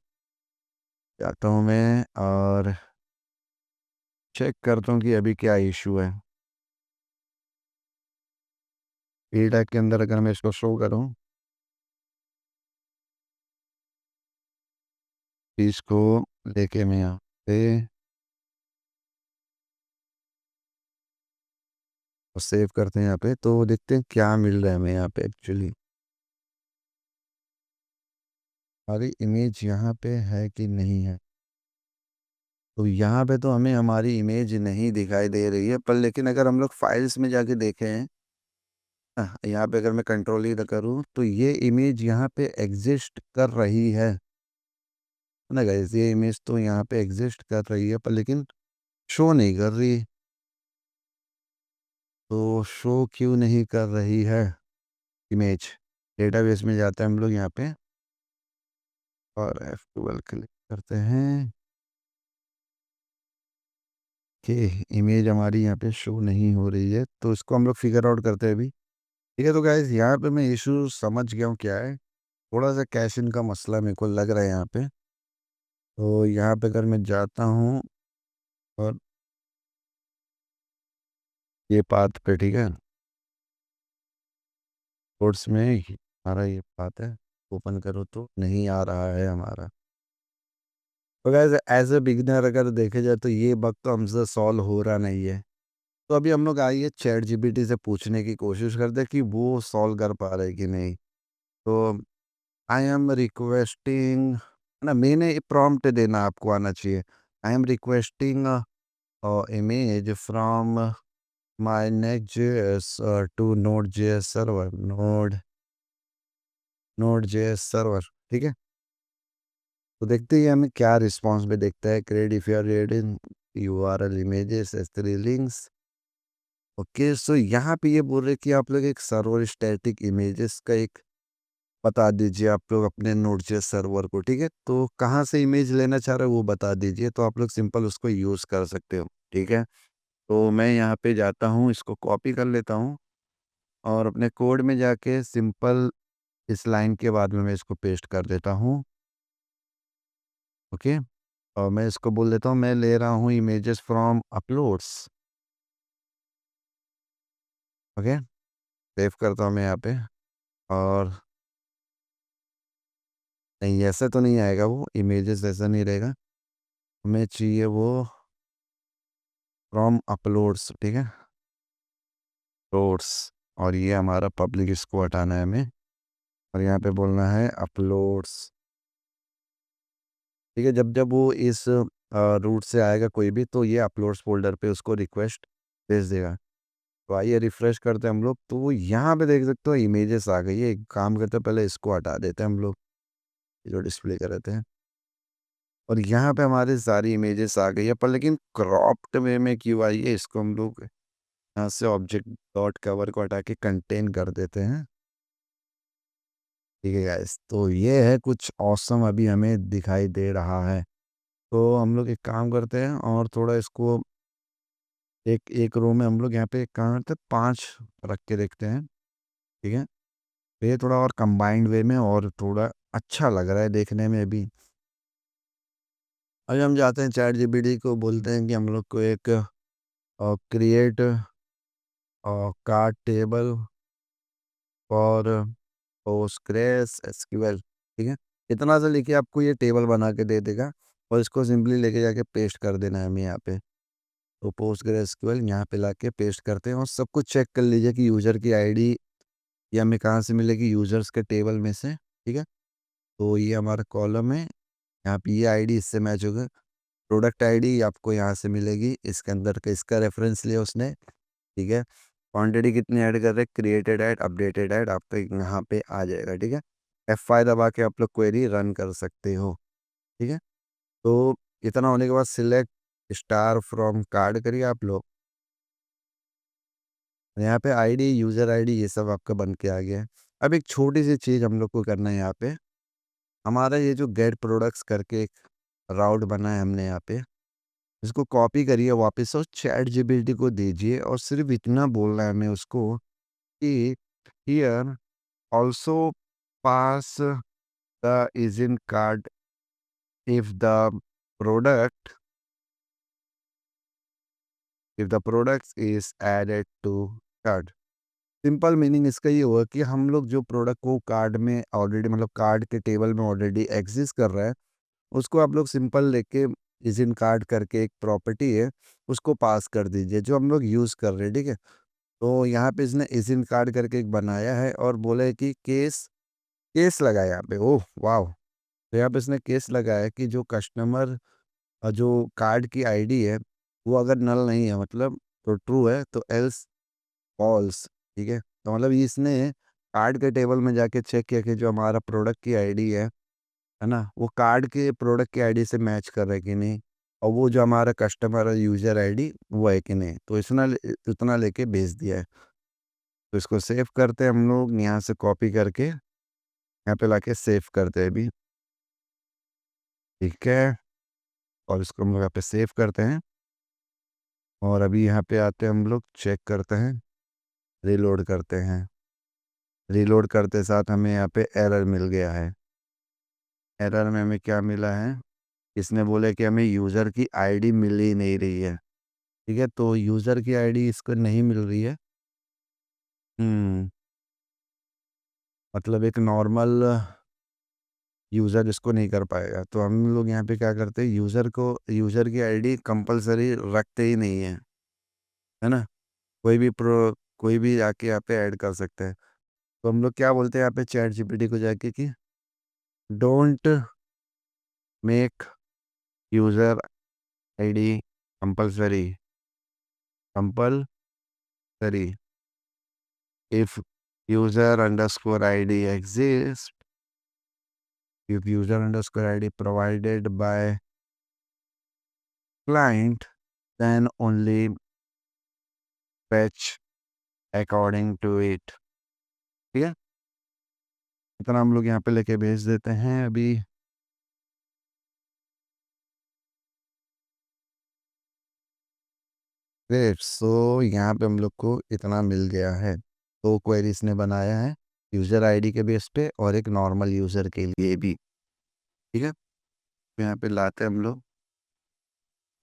जाता हूँ मैं और चेक करता हूँ कि अभी क्या इशू है। ई टैग के अंदर अगर मैं इसको शो करूँ, इसको लेके मैं यहाँ पे सेव करते हैं यहाँ पे, तो देखते हैं क्या मिल रहा है हमें यहाँ पे एक्चुअली। हमारी इमेज यहाँ पे है कि नहीं है? तो यहाँ पे तो हमें हमारी इमेज नहीं दिखाई दे रही है, पर लेकिन अगर हम लोग फाइल्स में जाके देखें, यहाँ पे अगर मैं कंट्रोल ई करूँ तो ये इमेज यहाँ पे एग्जिस्ट कर रही है ना गाइस? ये इमेज तो यहाँ पे एग्जिस्ट कर रही है पर लेकिन शो नहीं कर रही। तो शो क्यों नहीं कर रही है इमेज? डेटाबेस में जाते हैं हम लोग यहाँ पे और F12 क्लिक करते हैं कि इमेज हमारी यहाँ पे शो नहीं हो रही है, तो इसको हम लोग फिगर आउट करते हैं अभी। ठीक है, तो गाइस यहाँ पे मैं इशू समझ गया हूँ क्या है। थोड़ा सा कैश इन का मसला मेरे को लग रहा है यहाँ पे। तो यहाँ पे अगर मैं जाता हूँ और ये पाथ पे, ठीक है, कोर्स में हमारा ये पाथ है, ओपन करो तो नहीं आ रहा है हमारा। तो गाइस एज ए बिगिनर अगर देखे जाए तो ये बग तो हमसे सॉल्व हो रहा नहीं है। तो अभी हम लोग आइए चैट जीपीटी से पूछने की कोशिश करते हैं कि वो सॉल्व कर पा रहे कि नहीं। तो आई एम रिक्वेस्टिंग, ना मैंने प्रॉम्प्ट देना आपको आना चाहिए। I am requesting image from my Next JS to node.js server node.js server, ठीक है। तो देखते ही हमें क्या रिस्पॉन्स में देखता है। Create if you are reading URL images S3 links. Okay, so यहाँ पे ये बोल रहे कि आप लोग एक सर्वर स्टैटिक इमेजेस का एक बता दीजिए आप लोग अपने नोड.js सर्वर को, ठीक है। तो कहाँ से इमेज लेना चाह रहे हो वो बता दीजिए, तो आप लोग सिंपल उसको यूज़ कर सकते हो, ठीक है। तो मैं यहाँ पे जाता हूँ, इसको कॉपी कर लेता हूँ और अपने कोड में जाके सिंपल इस लाइन के बाद में मैं इसको पेस्ट कर देता हूँ। ओके, और मैं इसको बोल देता हूँ मैं ले रहा हूँ images from uploads. Okay, save करता हूँ मैं यहाँ पे और नहीं ऐसा तो नहीं आएगा, वो इमेजेस ऐसा नहीं रहेगा, हमें चाहिए वो फ्रॉम अपलोड्स, ठीक है, अपलोड्स। और ये हमारा पब्लिक, इसको हटाना है हमें और यहाँ पे बोलना है अपलोड्स, ठीक है। जब जब वो इस रूट से आएगा कोई भी तो ये अपलोड्स फोल्डर पे उसको रिक्वेस्ट भेज देगा। तो आइए रिफ्रेश करते हैं हम लोग, तो यहाँ पे देख सकते हो इमेजेस आ गई है। एक काम करते हैं पहले इसको हटा देते हैं हम लोग, ये जो डिस्प्ले कर रहे थे, और यहाँ पे हमारी सारी इमेजेस आ गई है, पर लेकिन क्रॉप्ड वे में क्यों आई है? इसको हम लोग यहाँ से ऑब्जेक्ट डॉट कवर को हटा के कंटेन कर देते हैं, ठीक है गाइस, तो ये है कुछ ऑसम अभी हमें दिखाई दे रहा है। तो हम लोग एक काम करते हैं और थोड़ा इसको एक एक रो में हम लोग यहाँ पे एक काम करते हैं, 5 रख के देखते हैं। ठीक है, तो ये थोड़ा और कंबाइंड वे में और थोड़ा अच्छा लग रहा है देखने में भी। अभी हम जाते हैं चैट जीपीटी को, बोलते हैं कि हम लोग को एक create card table for Postgres SQL. ठीक है, इतना सा लिखिए, आपको ये टेबल बना के दे देगा और इसको सिंपली लेके जाके पेस्ट कर देना है हमें यहाँ पे। तो पोस्टग्रेस एसक्यूएल यहाँ पे लाके पेस्ट करते हैं और सब कुछ चेक कर लीजिए कि यूज़र की आईडी ये हमें कहाँ से मिलेगी, यूज़र्स के टेबल में से। ठीक है, तो ये हमारा कॉलम है, यहाँ पे ये आईडी इससे मैच होगा। प्रोडक्ट आईडी आपको यहाँ से मिलेगी, इसके अंदर का इसका रेफरेंस लिया उसने। ठीक है, क्वांटिटी कितनी ऐड कर रहे हैं, क्रिएटेड ऐड, अपडेटेड ऐड आपका यहाँ पे आ जाएगा। ठीक है, F5 दबा के आप लोग क्वेरी रन कर सकते हो। ठीक है, तो इतना होने के बाद सिलेक्ट स्टार फ्रॉम कार्ड करिए आप लोग। यहाँ पे आईडी, यूज़र आईडी ये सब आपका बन के आ गया है। अब एक छोटी सी चीज़ हम लोग को करना है यहाँ पे, हमारा ये जो गेट प्रोडक्ट्स करके एक राउट बना है हमने यहाँ पे, इसको कॉपी करिए वापस और चैट जीपीटी को दीजिए और सिर्फ इतना बोलना है हमें उसको कि here also pass the isn't card if the product if the product is added to card। Simple meaning इसका ये हुआ कि हम लोग जो प्रोडक्ट को कार्ड में ऑलरेडी, मतलब कार्ड के टेबल में ऑलरेडी एग्जिस्ट कर रहा है, उसको आप लोग सिंपल लेके इज इन कार्ड करके एक प्रॉपर्टी है, उसको पास कर दीजिए जो हम लोग यूज़ कर रहे हैं। ठीक है, तो यहाँ पे इसने इज इन कार्ड करके एक बनाया है और बोला है कि केस केस लगाया यहाँ पे। ओह वाह, तो यहाँ पे इसने केस लगाया कि जो कस्टमर जो कार्ड की आईडी है वो अगर नल नहीं है, मतलब तो ट्रू है, तो एल्स फॉल्स। ठीक है, तो मतलब इसने कार्ड के टेबल में जाके चेक किया कि जो हमारा प्रोडक्ट की आईडी है ना, वो कार्ड के प्रोडक्ट की आईडी से मैच कर रहा है कि नहीं, और वो जो हमारा कस्टमर यूज़र आईडी वो है कि नहीं। तो इसने उतना लेके भेज दिया है। तो इसको सेव करते हैं हम लोग, यहाँ से कॉपी करके यहाँ पे लाके सेव करते हैं अभी। ठीक है, और इसको हम लोग यहाँ पे सेव करते हैं और अभी यहाँ पे आते हैं हम लोग, चेक करते हैं, रीलोड करते हैं। रीलोड करते साथ हमें यहाँ पे एरर मिल गया है। एरर में हमें क्या मिला है, इसने बोला कि हमें यूज़र की आईडी मिल ही नहीं रही है। ठीक है, तो यूज़र की आईडी इसको नहीं मिल रही है। मतलब एक नॉर्मल यूज़र इसको नहीं कर पाएगा। तो हम लोग यहाँ पे क्या करते हैं, यूज़र की आईडी कंपलसरी रखते ही नहीं है, है ना। कोई भी आके यहाँ पे ऐड कर सकता है। तो हम लोग क्या बोलते हैं यहाँ पे चैट जीपीटी को जाके कि don't make user ID compulsory compulsory if user underscore ID exist, if user underscore ID provided by client then only fetch according to it. ठीक है, इतना हम लोग यहाँ पे लेके भेज देते हैं अभी। ग्रेट, सो यहाँ पे हम लोग को इतना मिल गया है। तो क्वेरीज ने बनाया है यूज़र आईडी के बेस पे और एक नॉर्मल यूज़र के लिए भी। ठीक है, तो यहाँ पे लाते हैं हम लोग,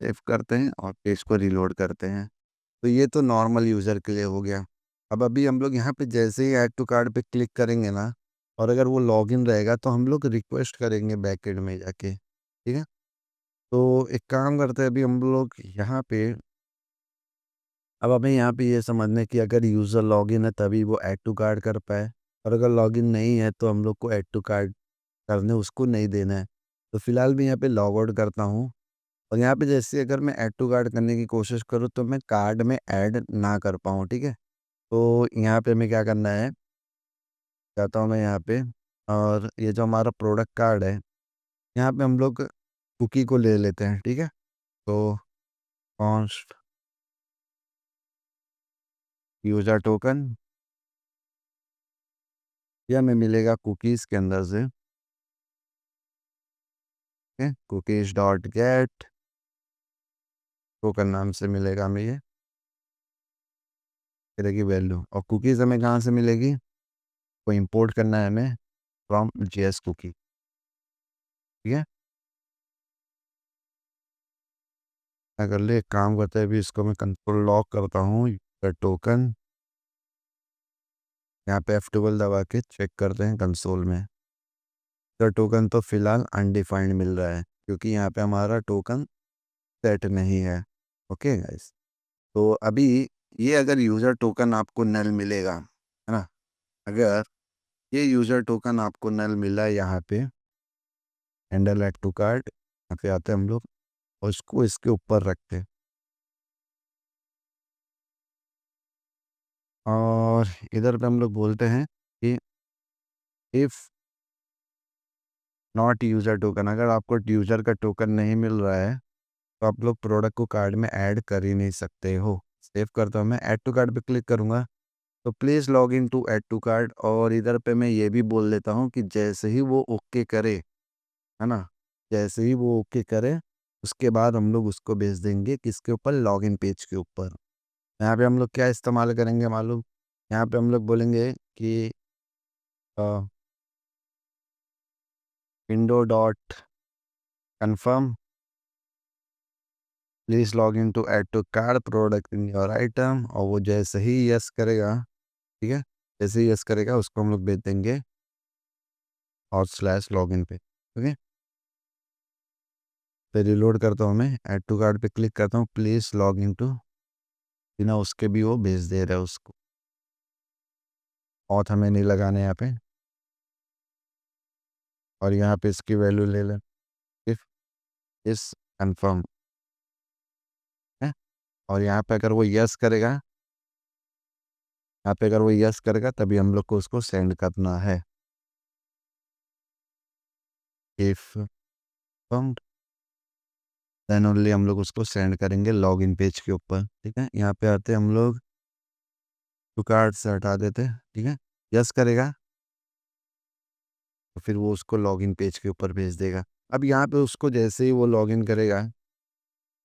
सेव करते हैं और पेज को रिलोड करते हैं। तो ये तो नॉर्मल यूज़र के लिए हो गया। अब अभी हम लोग यहाँ पे जैसे ही ऐड टू कार्ड पे क्लिक करेंगे ना, और अगर वो लॉगिन रहेगा तो हम लोग रिक्वेस्ट करेंगे बैकएंड में जाके। ठीक है, तो एक काम करते हैं अभी हम लोग यहाँ पे, अब हमें यहाँ पे ये समझना है कि अगर यूज़र लॉगिन है तभी वो ऐड टू कार्ट कर पाए, और अगर लॉगिन नहीं है तो हम लोग को ऐड टू कार्ट करने उसको नहीं देना है। तो फिलहाल मैं यहाँ पे लॉग आउट करता हूँ और यहाँ पे जैसे अगर मैं ऐड टू कार्ट करने की कोशिश करूँ तो मैं कार्ड में ऐड ना कर पाऊँ। ठीक है, तो यहाँ पे हमें क्या करना है, जाता हूँ मैं यहाँ पे, और ये जो हमारा प्रोडक्ट कार्ड है, यहाँ पे हम लोग कुकी को ले लेते हैं। ठीक है, तो कॉन्स्ट यूज़र टोकन, ये हमें मिलेगा कुकीज़ के अंदर से, ठीक है? कुकीज़ डॉट गेट टोकन नाम से मिलेगा हमें ये, तरह की वैल्यू। और कुकीज़ हमें कहाँ से मिलेगी? वो इंपोर्ट करना है हमें फ्रॉम जेएस कुकी, ठीक है? क्या कर ले, एक काम करते हैं, अभी इसको मैं कंट्रोल लॉक करता हूँ, टोकन, यहाँ पे F12 दबा के चेक करते हैं कंसोल में। तो टोकन तो फिलहाल अनडिफाइंड मिल रहा है क्योंकि यहाँ पे हमारा टोकन सेट नहीं है। ओके गाइस, तो अभी ये अगर यूज़र टोकन आपको नल मिलेगा, है ना? अगर ये यूज़र टोकन आपको नल मिला है यहाँ पे, हैंडल ऐड टू कार्ड, यहाँ पे आते हैं हम लोग और इसको इसके ऊपर रखते हैं और इधर पे हम लोग बोलते हैं कि इफ़ नॉट यूज़र टोकन, अगर आपको यूज़र का टोकन नहीं मिल रहा है तो आप लोग प्रोडक्ट को कार्ड में ऐड कर ही नहीं सकते हो। सेव करता हूँ मैं, ऐड टू कार्ड पे क्लिक करूँगा तो please log in to add to card, और इधर पे मैं ये भी बोल देता हूँ कि जैसे ही वो ओके करे, है ना? जैसे ही वो ओके करे, उसके बाद हम लोग उसको भेज देंगे किसके ऊपर? लॉगिन पेज के ऊपर। यहाँ पे हम लोग क्या इस्तेमाल करेंगे मालूम? यहाँ पे हम लोग बोलेंगे कि uh, window dot confirm please log in to add to cart product in your item, और वो जैसे ही यस करेगा, ठीक है? जैसे ही यस करेगा उसको हम लोग भेज देंगे और स्लैश लॉगिन पे, ओके? फिर रिलोड करता हूँ मैं, ऐड टू कार्ट पे क्लिक करता हूँ, प्लीज़ लॉग इन टू, बिना उसके भी वो भेज दे रहा है उसको। ऑथ हमें नहीं लगाने यहाँ पे, और यहाँ पे इसकी वैल्यू ले लें, इफ इस कन्फर्म है, और यहाँ पे अगर वो यस करेगा, यहाँ पे अगर वो यस करेगा तभी हम लोग को उसको सेंड करना है। इफ कन्फर्म्ड देन ओनली हम लोग उसको सेंड करेंगे लॉगिन पेज के ऊपर, ठीक है? यहाँ पे आते हम लोग टू कार्ट से हटा देते हैं, ठीक है? यस करेगा तो फिर वो उसको लॉगिन पेज के ऊपर भेज देगा। अब यहाँ पे उसको जैसे ही वो लॉगिन करेगा,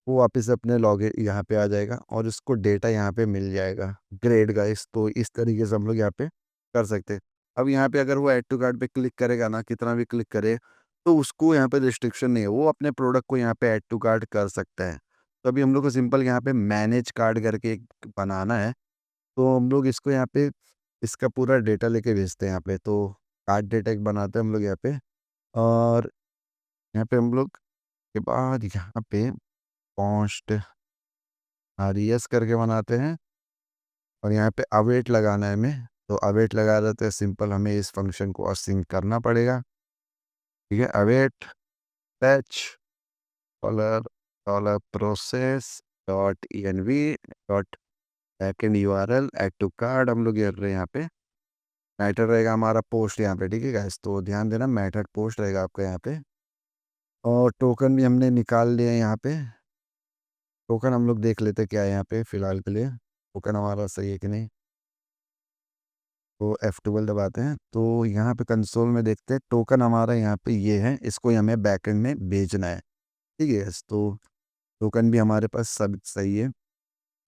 वो वापस अपने लॉगिन यहाँ पे आ जाएगा और उसको डेटा यहाँ पे मिल जाएगा। ग्रेट गाइस, तो इस तरीके से हम लोग यहाँ पे कर सकते हैं। अब यहाँ पे अगर वो ऐड टू कार्ट पे क्लिक करेगा ना, कितना भी क्लिक करे, तो उसको यहाँ पे रिस्ट्रिक्शन नहीं है, वो अपने प्रोडक्ट को यहाँ पे ऐड टू कार्ट कर सकता है। तो अभी हम लोग को सिंपल यहाँ पे मैनेज कार्ड करके एक बनाना है, तो हम लोग इसको यहाँ पे इसका पूरा डेटा लेके भेजते हैं यहाँ पे। तो कार्ड डेटा एक बनाते हैं हम लोग यहाँ पे, और यहाँ पे हम लोग के बाद यहाँ पे कॉस्ट आरईएस करके बनाते हैं, और यहाँ पे अवेट लगाना है हमें। तो अवेट लगा देते हैं, सिंपल हमें इस फंक्शन को असिंक करना पड़ेगा, ठीक है? Await fetch dollar dollar process dot env dot backend URL add to card, हम लोग ये कर रहे हैं यहाँ पे। मैटर रहेगा हमारा पोस्ट यहाँ पे, ठीक है गाइस? तो ध्यान देना, मैटर पोस्ट रहेगा आपका यहाँ पे, और टोकन भी हमने निकाल लिया है यहाँ पे। टोकन हम लोग देख लेते हैं क्या है यहाँ पे फिलहाल के लिए, टोकन हमारा सही है कि नहीं। तो F12 दबाते हैं तो यहाँ पे कंसोल में देखते हैं टोकन हमारा यहाँ पे ये है, इसको हमें बैकएंड में भेजना है, ठीक है? तो टोकन भी हमारे पास सब सही है,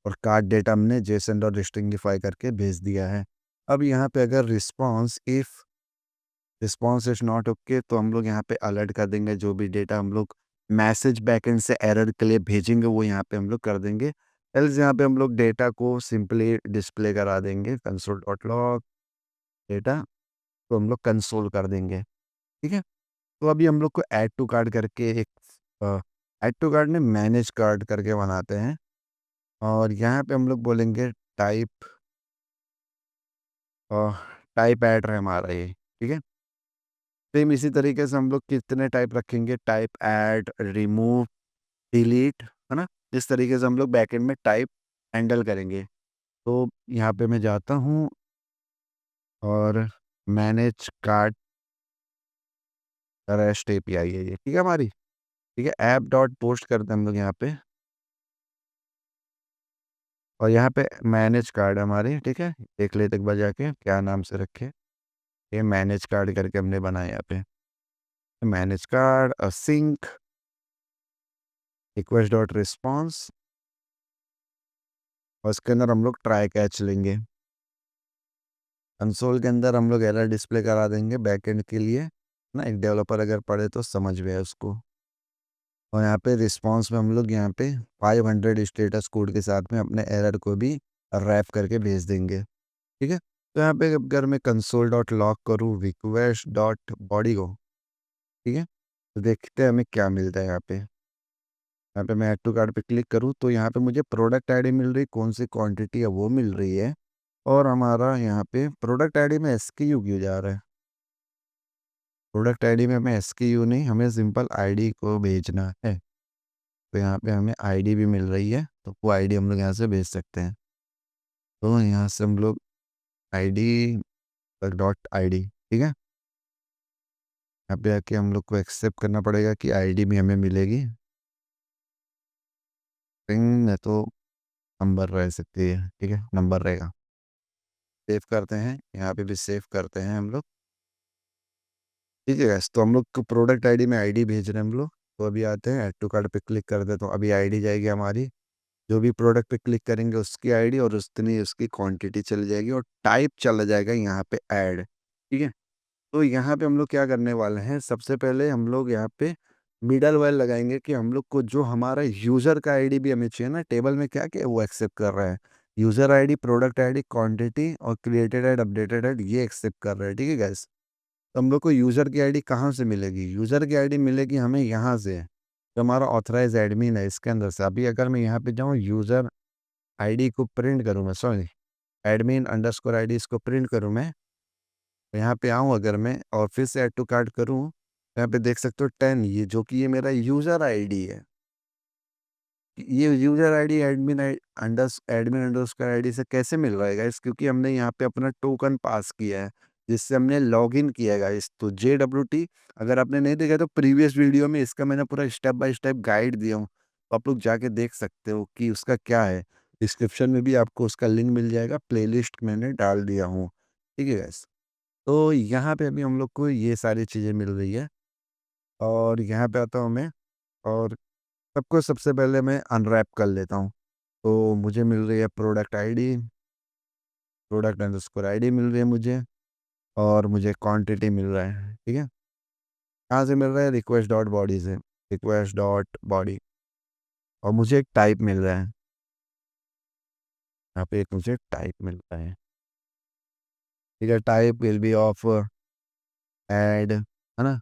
और कार्ड डेटा हमने जेसन डॉट स्ट्रिंगिफाई करके भेज दिया है। अब यहाँ पे अगर response if response is not okay, तो हम लोग यहाँ पे अलर्ट कर देंगे, जो भी डेटा हम लोग मैसेज बैकएंड से एरर के लिए भेजेंगे वो यहाँ पे हम लोग कर देंगे। एल्स यहाँ पे हम लोग डेटा को सिंपली डिस्प्ले करा देंगे, कंसोल डॉट लॉग डेटा, तो हम लोग कंसोल कर देंगे, ठीक है? तो अभी हम लोग को ऐड टू कार्ड करके एक ऐड टू कार्ड में मैनेज कार्ड करके बनाते हैं, और यहाँ पे हम लोग बोलेंगे टाइप टाइप ऐड है हमारा ये, ठीक है? सेम इसी तरीके से हम लोग कितने टाइप रखेंगे, टाइप ऐड, रिमूव, डिलीट, है ना? इस तरीके से हम लोग बैकएंड में टाइप हैंडल करेंगे। तो यहाँ पे मैं जाता हूँ और मैनेज कार्ड रेस्ट एपीआई है ये, ठीक है हमारी, ठीक है? ऐप डॉट पोस्ट करते हैं हम लोग यहाँ पे, और यहाँ पे मैनेज कार्ड हमारे, ठीक है? देख लेते एक बार जाके क्या नाम से रखे। ये मैनेज कार्ड करके हमने बनाया यहाँ पे। Manage card sync request dot response और इसके अंदर हम लोग ट्राई कैच लेंगे। कंसोल के अंदर हम लोग एरर डिस्प्ले करा देंगे बैकएंड के लिए ना, एक डेवलपर अगर पढ़े तो समझ में आए उसको। और यहाँ पे रिस्पॉन्स में हम लोग यहाँ पे 500 स्टेटस कोड के साथ में अपने एरर को भी रैप करके भेज देंगे। ठीक है, तो यहाँ पे अगर मैं कंसोल डॉट लॉग करूँ रिक्वेस्ट डॉट बॉडी को, ठीक है, तो देखते हैं हमें क्या मिलता है। यहाँ पे मैं ऐड टू कार्ट पे क्लिक करूँ तो यहाँ पे मुझे प्रोडक्ट आईडी मिल रही, कौन सी क्वांटिटी है वो मिल रही है। और हमारा यहाँ पे प्रोडक्ट आईडी में एसक्यू क्यों जा रहा है? प्रोडक्ट आईडी में हमें एसक्यू नहीं, हमें सिंपल आईडी को भेजना है। तो यहाँ पे हमें आईडी भी मिल रही है, तो वो आईडी हम लोग यहाँ से भेज सकते हैं। तो यहाँ से हम लोग आईडी डॉट आईडी, ठीक है, यहाँ पे आके हम लोग को एक्सेप्ट करना पड़ेगा कि आईडी भी हमें मिलेगी। स्ट्रिंग नहीं तो नंबर रह सकती है, ठीक है, नंबर रहेगा। सेव करते हैं, यहाँ पे भी सेव करते हैं हम लोग। ठीक है guys, तो हम लोग को प्रोडक्ट आईडी में आईडी भेज रहे हैं हम लोग। तो अभी आते हैं ऐड टू कार्ट पे क्लिक कर देते, तो अभी आईडी जाएगी हमारी, जो भी प्रोडक्ट पे क्लिक करेंगे उसकी आईडी और उतनी उसकी क्वांटिटी चली जाएगी और टाइप चला जाएगा यहाँ पे ऐड। ठीक है, तो यहाँ पे हम लोग क्या करने वाले हैं, सबसे पहले हम लोग यहाँ पे मिडल वेल लगाएंगे कि हम लोग को जो हमारा यूज़र का आईडी भी हमें चाहिए ना, टेबल में क्या क्या वो एक्सेप्ट कर रहा है। User ID, product ID, quantity और क्रिएटेड ऐड, अपडेटेड ऐड, ये एक्सेप्ट कर रहे हैं। ठीक है गैस, तो हम लोग को यूज़र की आईडी कहाँ से मिलेगी? यूज़र की आईडी मिलेगी हमें यहाँ से, जो हमारा ऑथराइज एडमिन है इसके अंदर से। अभी अगर मैं यहाँ पे जाऊँ यूज़र आईडी को प्रिंट करूँ मैं, सॉरी, एडमिन अंडरस्कोर आईडी इसको प्रिंट करूँ मैं, तो यहाँ पे आऊँ अगर मैं और फिर से ऐड टू कार्ट करूँ, तो यहाँ पे देख सकते हो 10, ये जो कि ये मेरा यूज़र आईडी है। ये user ID admin underscore ID से कैसे मिल रहा है गाइस? क्योंकि हमने यहाँ पे अपना टोकन पास किया है, जिससे हमने लॉगिन किया है गाइस। तो JWT, अगर आपने नहीं देखा तो प्रीवियस वीडियो में इसका मैंने पूरा स्टेप बाय स्टेप गाइड दिया हूँ, तो आप लोग जाके देख सकते हो कि उसका क्या है। डिस्क्रिप्शन में भी आपको उसका लिंक मिल जाएगा, प्लेलिस्ट मैंने डाल दिया हूँ। ठीक है गाइस? तो यहाँ पे अभी हम लोग को ये सारी चीज़ें मिल रही है और यहाँ पे आता हूँ मैं और सबको सबसे पहले मैं अनरैप कर लेता हूँ। तो मुझे मिल रही है product ID, product underscore ID मिल रही है मुझे और मुझे क्वांटिटी मिल रहा है। ठीक है, कहाँ से मिल रहा है? रिक्वेस्ट डॉट बॉडी से, रिक्वेस्ट डॉट बॉडी। और मुझे एक टाइप मिल रहा है, यहाँ पे एक मुझे टाइप मिल रहा है। ठीक है, type will be of add, है ना,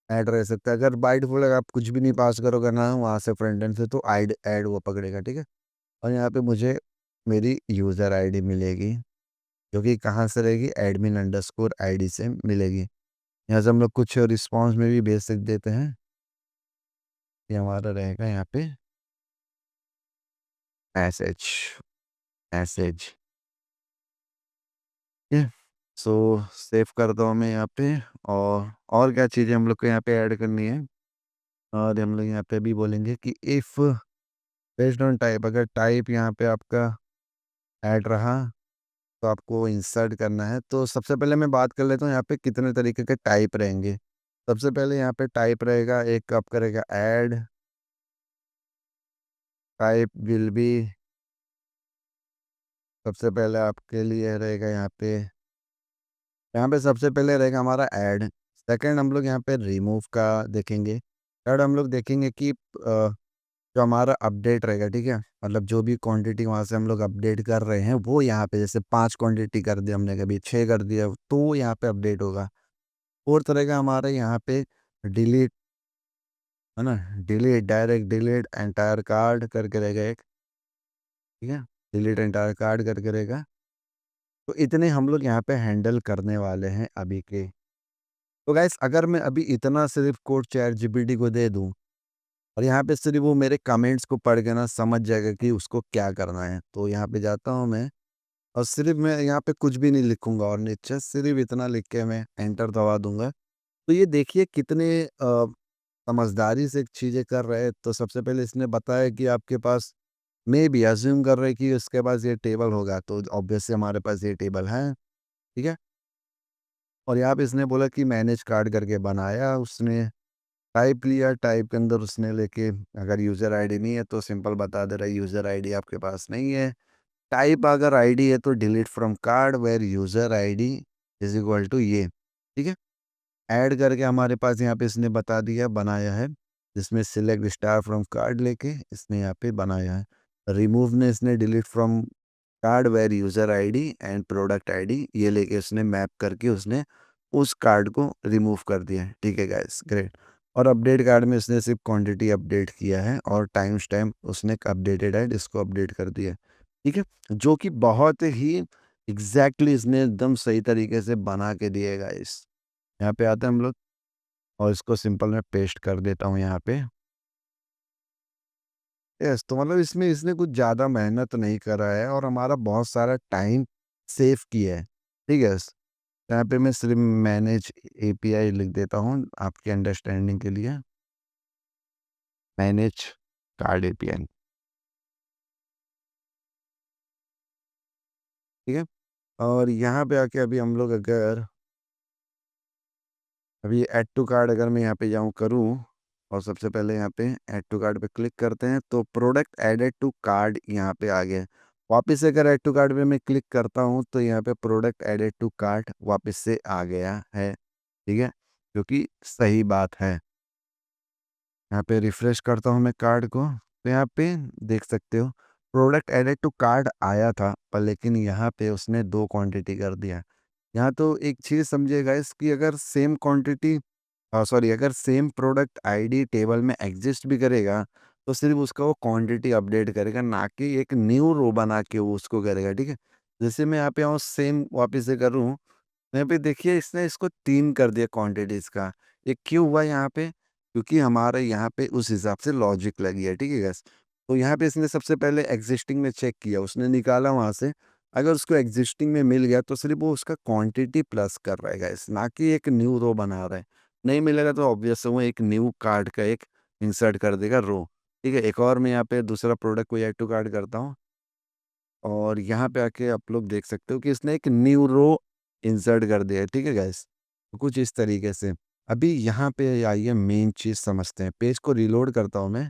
ऐड रह सकता है। अगर बाय डिफ़ॉल्ट अगर आप कुछ भी नहीं पास करोगे ना वहाँ से फ्रंट एंड से, तो ऐड ऐड वो पकड़ेगा। ठीक है, और यहाँ पे मुझे मेरी यूज़र आईडी मिलेगी, जो कि कहाँ से रहेगी? एडमिन अंडरस्कोर आईडी से मिलेगी। यहाँ से हम लोग कुछ रिस्पॉन्स में भी भेज सक देते हैं। ये हमारा रहेगा यहाँ पे मैसेज, मैसेज। ठीक है, सो सेव कर दो हमें यहाँ पे। और क्या चीज़ें हम लोग को यहाँ पे ऐड करनी है, और हम लोग यहाँ पे भी बोलेंगे कि इफ़ बेस्ड ऑन टाइप, अगर टाइप यहाँ पे आपका ऐड रहा तो आपको इंसर्ट करना है। तो सबसे पहले मैं बात कर लेता हूँ यहाँ पे कितने तरीके के टाइप रहेंगे। सबसे पहले यहाँ पे टाइप रहेगा, एक आपका रहेगा ऐड, टाइप विल बी, सबसे पहले आपके लिए रहेगा यहाँ पे सबसे पहले रहेगा हमारा ऐड। सेकंड हम लोग यहाँ पे रिमूव का देखेंगे। थर्ड हम लोग देखेंगे कि जो हमारा अपडेट रहेगा, ठीक है, मतलब जो भी क्वांटिटी वहाँ से हम लोग अपडेट कर रहे हैं वो यहाँ पे, जैसे 5 क्वांटिटी कर दिया हमने, कभी 6 कर दिया, तो वो यहाँ पे अपडेट होगा। फोर्थ रहेगा हमारा यहाँ पे डिलीट, है ना, delete, direct delete entire card करके रहेगा एक। ठीक है, डिलीट एंटायर कार्ड करके रहेगा। तो इतने हम लोग यहाँ पे हैंडल करने वाले हैं अभी के। तो गाइस, अगर मैं अभी इतना सिर्फ कोड चैट जीपीटी को दे दूँ और यहाँ पे सिर्फ वो मेरे कमेंट्स को पढ़ के ना समझ जाएगा कि उसको क्या करना है, तो यहाँ पे जाता हूँ मैं और सिर्फ मैं यहाँ पे कुछ भी नहीं लिखूंगा और नीचे सिर्फ इतना लिख के मैं एंटर दबा दूंगा। तो ये देखिए कितने समझदारी से चीज़ें कर रहे हैं। तो सबसे पहले इसने बताया कि आपके पास, मे बी अज्यूम कर रहे हैं कि उसके पास ये टेबल होगा, तो ऑब्वियसली हमारे पास ये टेबल है। ठीक है, और यहाँ पे इसने बोला कि मैनेज कार्ड करके बनाया उसने, टाइप लिया, टाइप के अंदर उसने लेके अगर यूज़र आईडी नहीं है तो सिंपल बता दे रहा है यूज़र आईडी आपके पास नहीं है। टाइप अगर आईडी है तो delete from card where user ID is equal to ये, ठीक है? ऐड करके हमारे पास यहाँ पे इसने बता दिया बनाया है, जिसमें सिलेक्ट स्टार फ्रॉम कार्ड लेके इसने यहाँ पे बनाया है। रिमूव ने इसने delete from card where user ID and product ID ये लेके उसने मैप करके उसने उस कार्ड को रिमूव कर दिया है। ठीक है गाइस, ग्रेट। और अपडेट कार्ड में उसने सिर्फ क्वांटिटी अपडेट किया है और टाइम स्टैम्प उसने अपडेटेड है, इसको अपडेट कर दिया है। ठीक है, जो कि बहुत ही एग्जैक्टली इसने एकदम सही तरीके से बना के दिए गाइस। यहाँ पे आते हैं हम लोग और इसको सिंपल मैं पेस्ट कर देता हूँ यहाँ पे। यस, तो मतलब इसमें इसने कुछ ज़्यादा मेहनत नहीं करा है और हमारा बहुत सारा टाइम सेव किया है। ठीक है? यहाँ पे मैं सिर्फ मैनेज एपीआई लिख देता हूँ आपकी अंडरस्टैंडिंग के लिए। मैनेज कार्ड एपीआई, ठीक है? और यहाँ पे आके अभी हम लोग अगर अभी ऐड टू कार्ड अगर मैं यहाँ पे जाऊँ करूँ और सबसे पहले यहाँ पे ऐड टू कार्ड पे क्लिक करते हैं तो प्रोडक्ट एडेड टू कार्ड यहाँ पे आ गया। वापस से अगर ऐड टू कार्ड पे मैं क्लिक करता हूँ तो यहाँ पे प्रोडक्ट एडेड टू कार्ट वापस से आ गया है। ठीक है, जो कि सही बात है। यहाँ पे रिफ्रेश करता हूँ मैं कार्ड को तो यहाँ पे देख सकते हो प्रोडक्ट एडेड टू कार्ड आया था, पर लेकिन यहाँ पे उसने 2 क्वांटिटी कर दिया। यहाँ तो एक चीज़ समझिएगा इसकी, अगर सेम क्वांटिटी सॉरी अगर सेम प्रोडक्ट आईडी टेबल में एग्जिस्ट भी करेगा तो सिर्फ उसका वो क्वांटिटी अपडेट करेगा, ना कि एक न्यू रो बना के वो उसको करेगा। ठीक है, जैसे मैं यहाँ पे आऊँ सेम वापस से करूँ, यहाँ पे देखिए इसने इसको 3 कर दिया क्वांटिटीज़ का। ये क्यों हुआ यहाँ पे? क्योंकि हमारे यहाँ पे उस हिसाब से लॉजिक लगी है, ठीक है गाइस? तो यहाँ पे इसने सबसे पहले एक्सिस्टिंग में चेक किया, उसने निकाला वहाँ से, अगर उसको एक्सिस्टिंग में मिल गया तो सिर्फ़ वो उसका क्वांटिटी प्लस कर रहा है गाइस, ना कि एक न्यू रो बना रहा है। नहीं मिलेगा तो ऑब्वियस है वो एक न्यू कार्ड का एक इंसर्ट कर देगा रो, ठीक है? एक और मैं यहाँ पे दूसरा प्रोडक्ट कोई ऐड टू कार्ट करता हूँ। और यहाँ पे आके आप लोग देख सकते हो कि इसने एक न्यू रो इंसर्ट कर दिया है, ठीक है गाइस? तो कुछ इस तरीके से। अभी यहाँ पे आइए मेन चीज़ समझते हैं। पेज को रीलोड करता हूँ मैं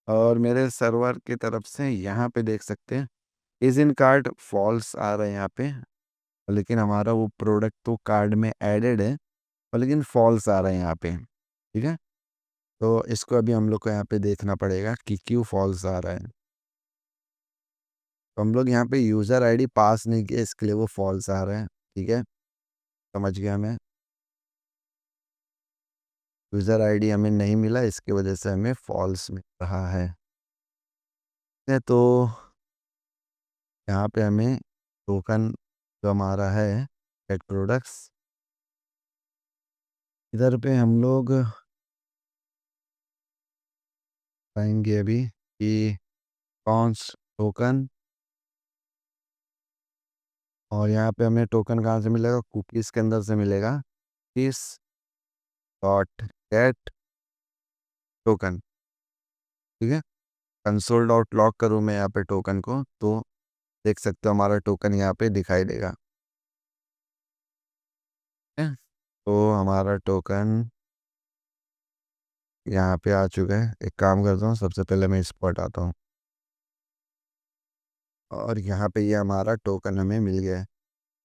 और मेरे सर्वर की तरफ से यहाँ पे देख सकते हैं, इज़ इन कार्ट फॉल्स आ रहा है यहाँ पे, लेकिन हमारा वो प्रोडक्ट तो कार्ड में एडेड है, और लेकिन फॉल्स आ रहा है यहाँ पे, ठीक है? तो इसको अभी हम लोग को यहाँ पे देखना पड़ेगा कि क्यों फॉल्स आ रहा है। तो हम लोग यहाँ पे यूज़र आईडी पास नहीं किया इसके लिए वो फॉल्स आ रहा है, ठीक है? समझ गया मैं। यूज़र आईडी हमें नहीं मिला इसकी वजह से हमें फॉल्स मिल रहा है। तो यहाँ पे हमें टोकन जो हमारा है पेट प्रोडक्ट्स, इधर पे हम लोग पाएँगे अभी कि कॉन्स टोकन, और यहाँ पे हमें टोकन कहाँ से मिलेगा? कुकीज़ के अंदर से मिलेगा। किस डॉट गेट टोकन, ठीक है? कंसोल डॉट लॉग करूँ मैं यहाँ पे टोकन को तो देख सकते हो हमारा टोकन यहाँ पे दिखाई देगा। ठीक है? तो हमारा टोकन यहाँ पे आ चुका है। एक काम करता हूँ, सबसे पहले मैं इस पर आता हूँ और यहाँ पे ये हमारा टोकन हमें मिल गया है।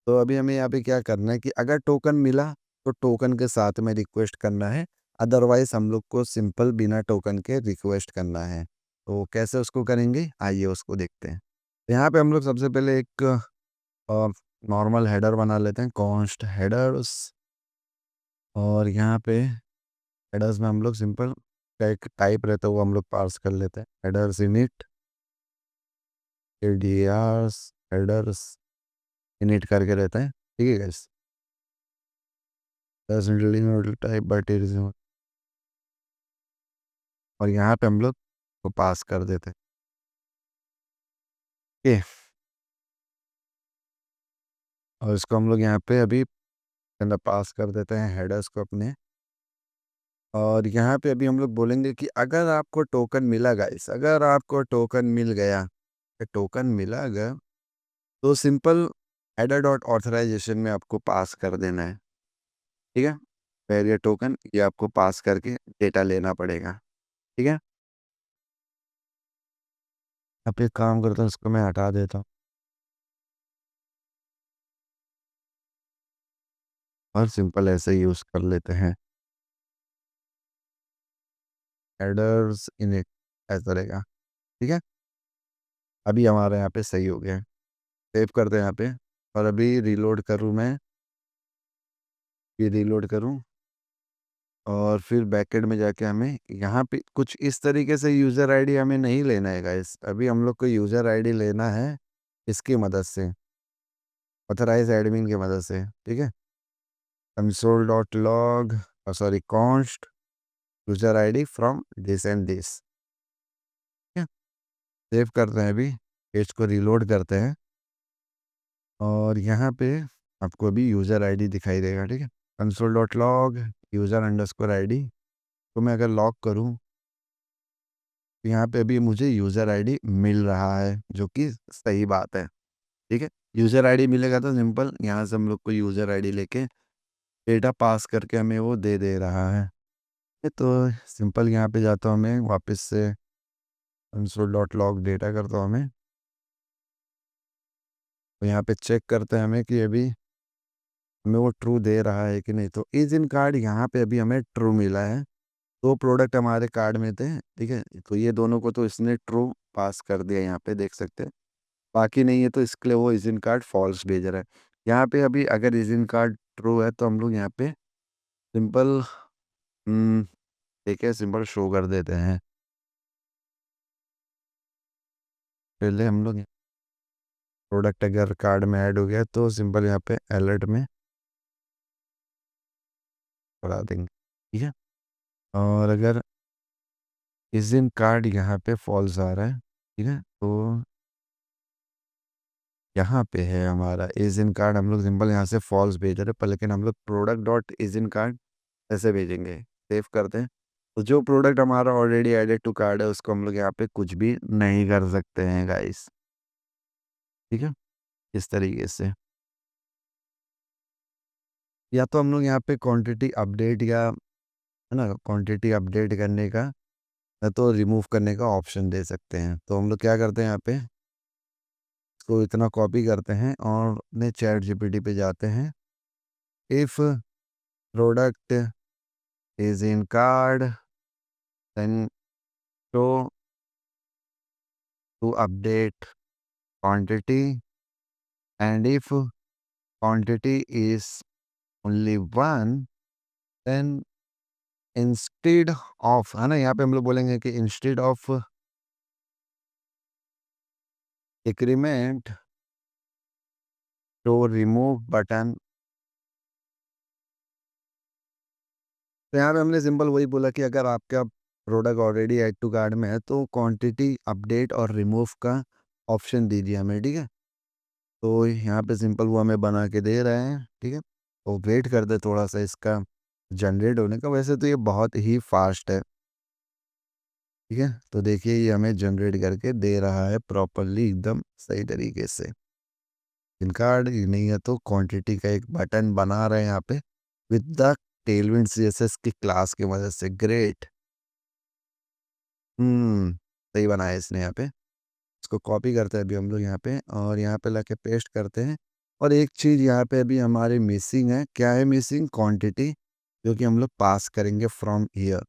तो अभी हमें यहाँ पे क्या करना है कि अगर टोकन मिला तो टोकन के साथ में रिक्वेस्ट करना है, अदरवाइज़ हम लोग को सिंपल बिना टोकन के रिक्वेस्ट करना है। तो कैसे उसको करेंगे? आइए उसको देखते हैं। तो यहाँ पे हम लोग सबसे पहले एक नॉर्मल हेडर बना लेते हैं, कॉन्स्ट हेडर्स, और यहाँ पे हेडर्स में हम लोग सिंपल का एक टाइप रहता है वो हम लोग पार्स कर लेते हैं। Headers init, headers headers init करके रहता है, ठीक है guys? Type but it is, और यहाँ पे हम लोग को पास कर देते हैं। ओके, और इसको हम लोग यहाँ पे अभी अंदर पास कर देते हैं हेडर्स को अपने, और यहाँ पे अभी हम लोग बोलेंगे कि अगर आपको टोकन मिला गाइस, अगर आपको टोकन मिल गया, टोकन मिला अगर, तो सिंपल हेडर डॉट ऑथराइजेशन में आपको पास कर देना है, ठीक है। बैरियर टोकन ये आपको पास करके डेटा लेना पड़ेगा, ठीक है। अब एक काम करता हूँ, इसको मैं हटा देता हूँ और सिंपल ऐसे ही यूज़ कर लेते हैं, हेडर्स इनिट ऐसा रहेगा, ठीक है। अभी हमारे यहाँ पे सही हो गया है। सेव कर दें यहाँ पे और अभी रीलोड करूँ मैं, ये रीलोड करूँ और फिर बैकएंड में जाके हमें यहाँ पे कुछ इस तरीके से यूज़र आईडी हमें नहीं लेना है गाइस। अभी हम लोग को यूज़र आईडी लेना है इसकी मदद से, ऑथराइज एडमिन की मदद से, ठीक है। Console dot log sorry const user ID from this and this, ठीक है। सेव करते हैं अभी, पेज को रीलोड करते हैं और यहाँ पे आपको अभी यूज़र आईडी दिखाई देगा, ठीक है। Console dot log user underscore ID को मैं अगर लॉग करूँ तो यहाँ पे अभी मुझे यूज़र आईडी मिल रहा है, जो कि सही बात है, ठीक है। यूज़र आईडी मिलेगा तो सिंपल यहाँ से हम लोग को यूज़र आईडी लेके डेटा पास करके हमें वो दे दे रहा है। ये तो सिंपल यहाँ पे जाता हूँ मैं वापस से, कंसोल डॉट लॉग डेटा करता हूँ मैं, तो यहाँ पे चेक करते हैं हमें कि अभी हमें वो ट्रू दे रहा है कि नहीं। तो इस इन कार्ड यहाँ पे अभी हमें ट्रू मिला है, 2 प्रोडक्ट हमारे कार्ड में थे, ठीक है। तो ये दोनों को तो इसने ट्रू पास कर दिया, यहाँ पे देख सकते हैं। बाकी नहीं है तो इसके लिए वो इज़िन कार्ड फॉल्स भेज रहा है। यहाँ पे अभी अगर इज़िन कार्ड ट्रू है तो हम लोग यहाँ पे सिंपल ठीक है, सिंपल शो कर देते हैं। पहले हम लोग प्रोडक्ट अगर कार्ड में ऐड हो गया तो सिंपल यहाँ पे अलर्ट में बढ़ा देंगे, ठीक है। और अगर इज़िन कार्ड यहाँ पे फॉल्स आ रहा है, ठीक है, तो यहाँ पे है हमारा इज़िन कार्ड, हम लोग सिंपल यहाँ से फॉल्स भेज रहे हैं, पर लेकिन हम लोग प्रोडक्ट डॉट इज़िन कार्ड ऐसे भेजेंगे। सेव करते हैं। तो जो प्रोडक्ट हमारा ऑलरेडी एडेड टू कार्ड है उसको हम लोग यहाँ पे कुछ भी नहीं कर सकते हैं गाइस, ठीक है। इस तरीके से या तो हम लोग यहाँ पे क्वांटिटी अपडेट या है ना, क्वांटिटी अपडेट करने का या तो रिमूव करने का ऑप्शन दे सकते हैं। तो हम लोग क्या करते हैं, यहाँ पे इसको इतना कॉपी करते हैं और अपने चैट जीपीटी पे जाते हैं। If product is in card then show to update quantity and if quantity is only one then instead of, है ना, यहाँ पे हम लोग बोलेंगे कि instead of decrement to remove button. तो यहाँ पे हमने सिंपल वही बोला कि अगर आपका product already add to cart में है तो क्वांटिटी अपडेट और रिमूव का ऑप्शन दीजिए हमें, ठीक है। तो यहाँ पे सिंपल वो हमें बना के दे रहे हैं, ठीक है। तो वेट करते थोड़ा सा इसका जनरेट होने का, वैसे तो ये बहुत ही फास्ट है, ठीक है। तो देखिए ये हमें जनरेट करके दे रहा है प्रॉपरली एकदम सही तरीके से। सिम कार्ड नहीं है तो क्वांटिटी का एक बटन बना रहे हैं यहाँ पे विद द टेलविंड सीएसएस की क्लास की मदद से। ग्रेट। सही बनाया इसने यहाँ पे। इसको कॉपी करते हैं अभी हम लोग यहाँ पे और यहाँ पे लाके पेस्ट करते हैं। और एक चीज़ यहाँ पे अभी हमारी मिसिंग है, क्या है मिसिंग? क्वांटिटी, जो कि हम लोग पास करेंगे फ्रॉम हियर।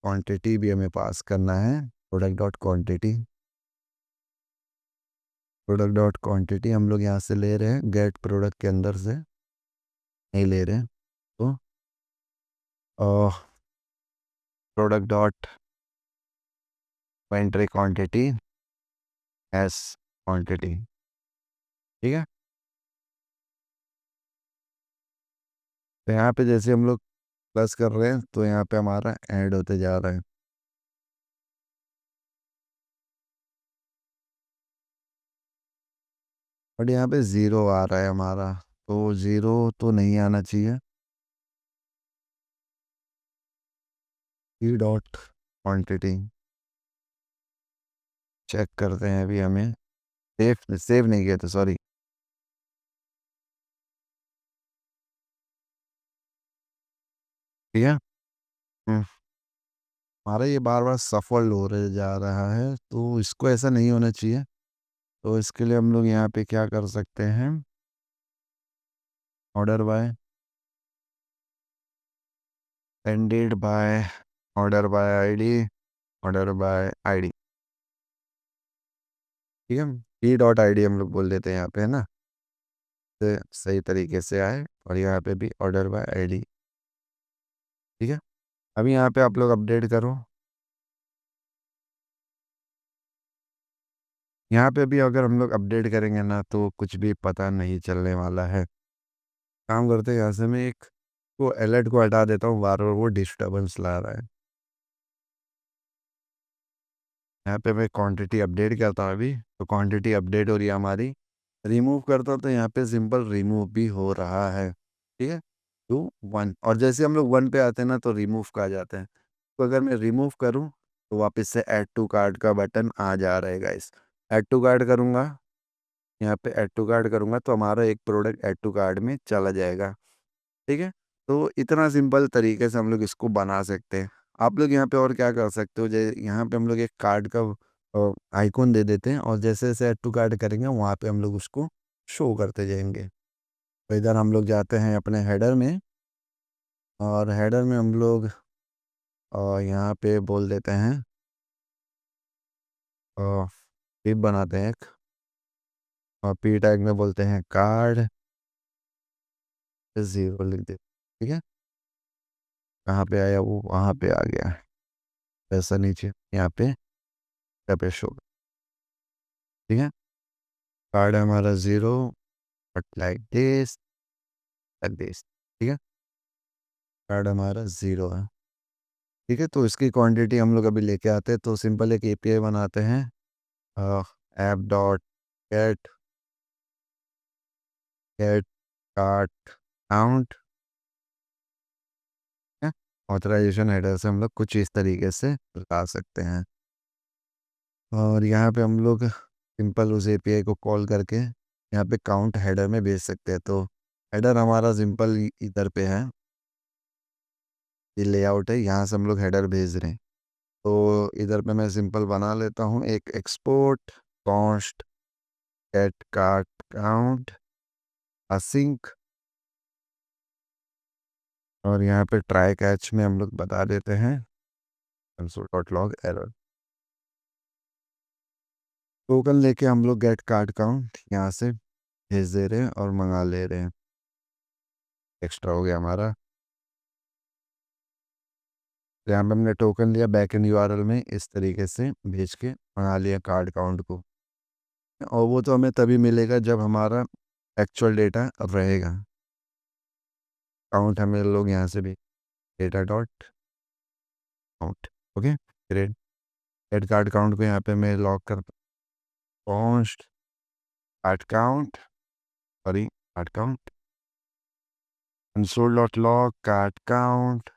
क्वांटिटी भी हमें पास करना है, product dot quantity. Product dot quantity हम लोग यहाँ से ले रहे हैं, गेट प्रोडक्ट के अंदर से नहीं ले रहे हैं। तो product dot entry quantity S quantity, ठीक है। तो यहाँ पे जैसे हम लोग प्लस कर रहे हैं तो यहाँ पे हमारा ऐड होते जा रहा है। बट यहाँ पे ज़ीरो आ रहा है हमारा, तो ज़ीरो तो नहीं आना चाहिए। ई डॉट क्वांटिटी चेक करते हैं अभी हमें। सेव सेव नहीं किया था, सॉरी। ठीक है? हुँ, हमारा ये बार-बार सफल हो रहे जा रहा है, तो इसको ऐसा नहीं होना चाहिए। तो इसके लिए हम लोग यहाँ पे क्या कर सकते हैं, order by, ended by, order by ID, order by ID, ठीक है? ई डॉट आईडी हम लोग बोल देते हैं यहाँ पे, है ना? तो सही तरीके से आए और यहाँ पे भी ऑर्डर बाय आईडी, ठीक है? अभी यहाँ पे आप लोग अपडेट करो। यहाँ पे भी अगर हम लोग अपडेट करेंगे ना तो कुछ भी पता नहीं चलने वाला है। काम करते हैं यहाँ से मैं एक को अलर्ट को हटा देता हूँ, बार-बार वो डिस्टर्बेंस ला रहा है। यहाँ पे मैं क्वांटिटी अपडेट करता हूँ अभी, तो क्वांटिटी अपडेट हो रही है हमारी। रिमूव करता हूँ तो यहाँ पे सिंपल रिमूव भी हो रहा है, ठीक है? 2, 1 और जैसे हम लोग 1 पे आते हैं ना तो रिमूव का आ जाते हैं। तो अगर मैं रिमूव करूँ तो वापस से ऐड टू कार्ट का बटन आ जा रहा है गाइस। ऐड टू कार्ट करूँगा, यहाँ पे ऐड टू कार्ट करूँगा तो हमारा एक प्रोडक्ट ऐड टू कार्ट में चला जाएगा, ठीक है? तो इतना सिंपल तरीके से हम लोग इसको बना सकते हैं। आप लोग यहाँ पे और क्या कर सकते हो, यहाँ पे हम लोग एक कार्ड का आइकॉन दे देते हैं और जैसे-जैसे ऐड टू कार्ट करेंगे वहाँ पे हम लोग उसको शो करते जाएँगे। तो इधर हम लोग जाते हैं अपने हेडर में और हेडर में हम लोग यहाँ पे बोल देते हैं अ, टिप बनाते हैं एक और पी टैग में बोलते हैं कार्ड 0 लिख देते, ठीक है? कहाँ पे आया वो? वहाँ पे आ गया। पैसा नीचे यहाँ पे शो, ठीक है? कार्ड है हमारा 0 बट लाइक दिस, ठीक है? कार्ड हमारा 0 है, ठीक है? तो इसकी क्वांटिटी हम लोग अभी लेके आते हैं, तो सिंपल एक एपीआई बनाते हैं app dot get get card count, है? ऑथराइजेशन हेडर से हम लोग कुछ इस तरीके से लगा सकते हैं और यहाँ पे हम लोग सिंपल उस एपीआई को कॉल करके यहाँ पे काउंट हेडर में भेज सकते हैं। तो हेडर हमारा सिंपल इधर पे है, ये लेआउट है, यहाँ से हम लोग हेडर भेज रहे हैं। तो इधर पे मैं सिंपल बना लेता हूँ एक export const get card count async और यहाँ पे ट्राई कैच में हम लोग बता देते हैं console dot log error. Token लेके हम लोग गेट कार्ड काउंट यहाँ से भेज दे रहे हैं और मंगा ले रहे हैं। एक्स्ट्रा हो गया हमारा। तो यहाँ पे हमने टोकन लिया बैकएंड यूआरएल में इस तरीके से भेज के मंगा लिया कार्ड काउंट को और वो तो हमें तभी मिलेगा जब हमारा एक्चुअल डेटा रहेगा। काउंट हमें लोग यहाँ से भी data dot count, okay great. Get card count को यहाँ पे मैं लॉक करता हूँ const card count, sorry card count console dot log card count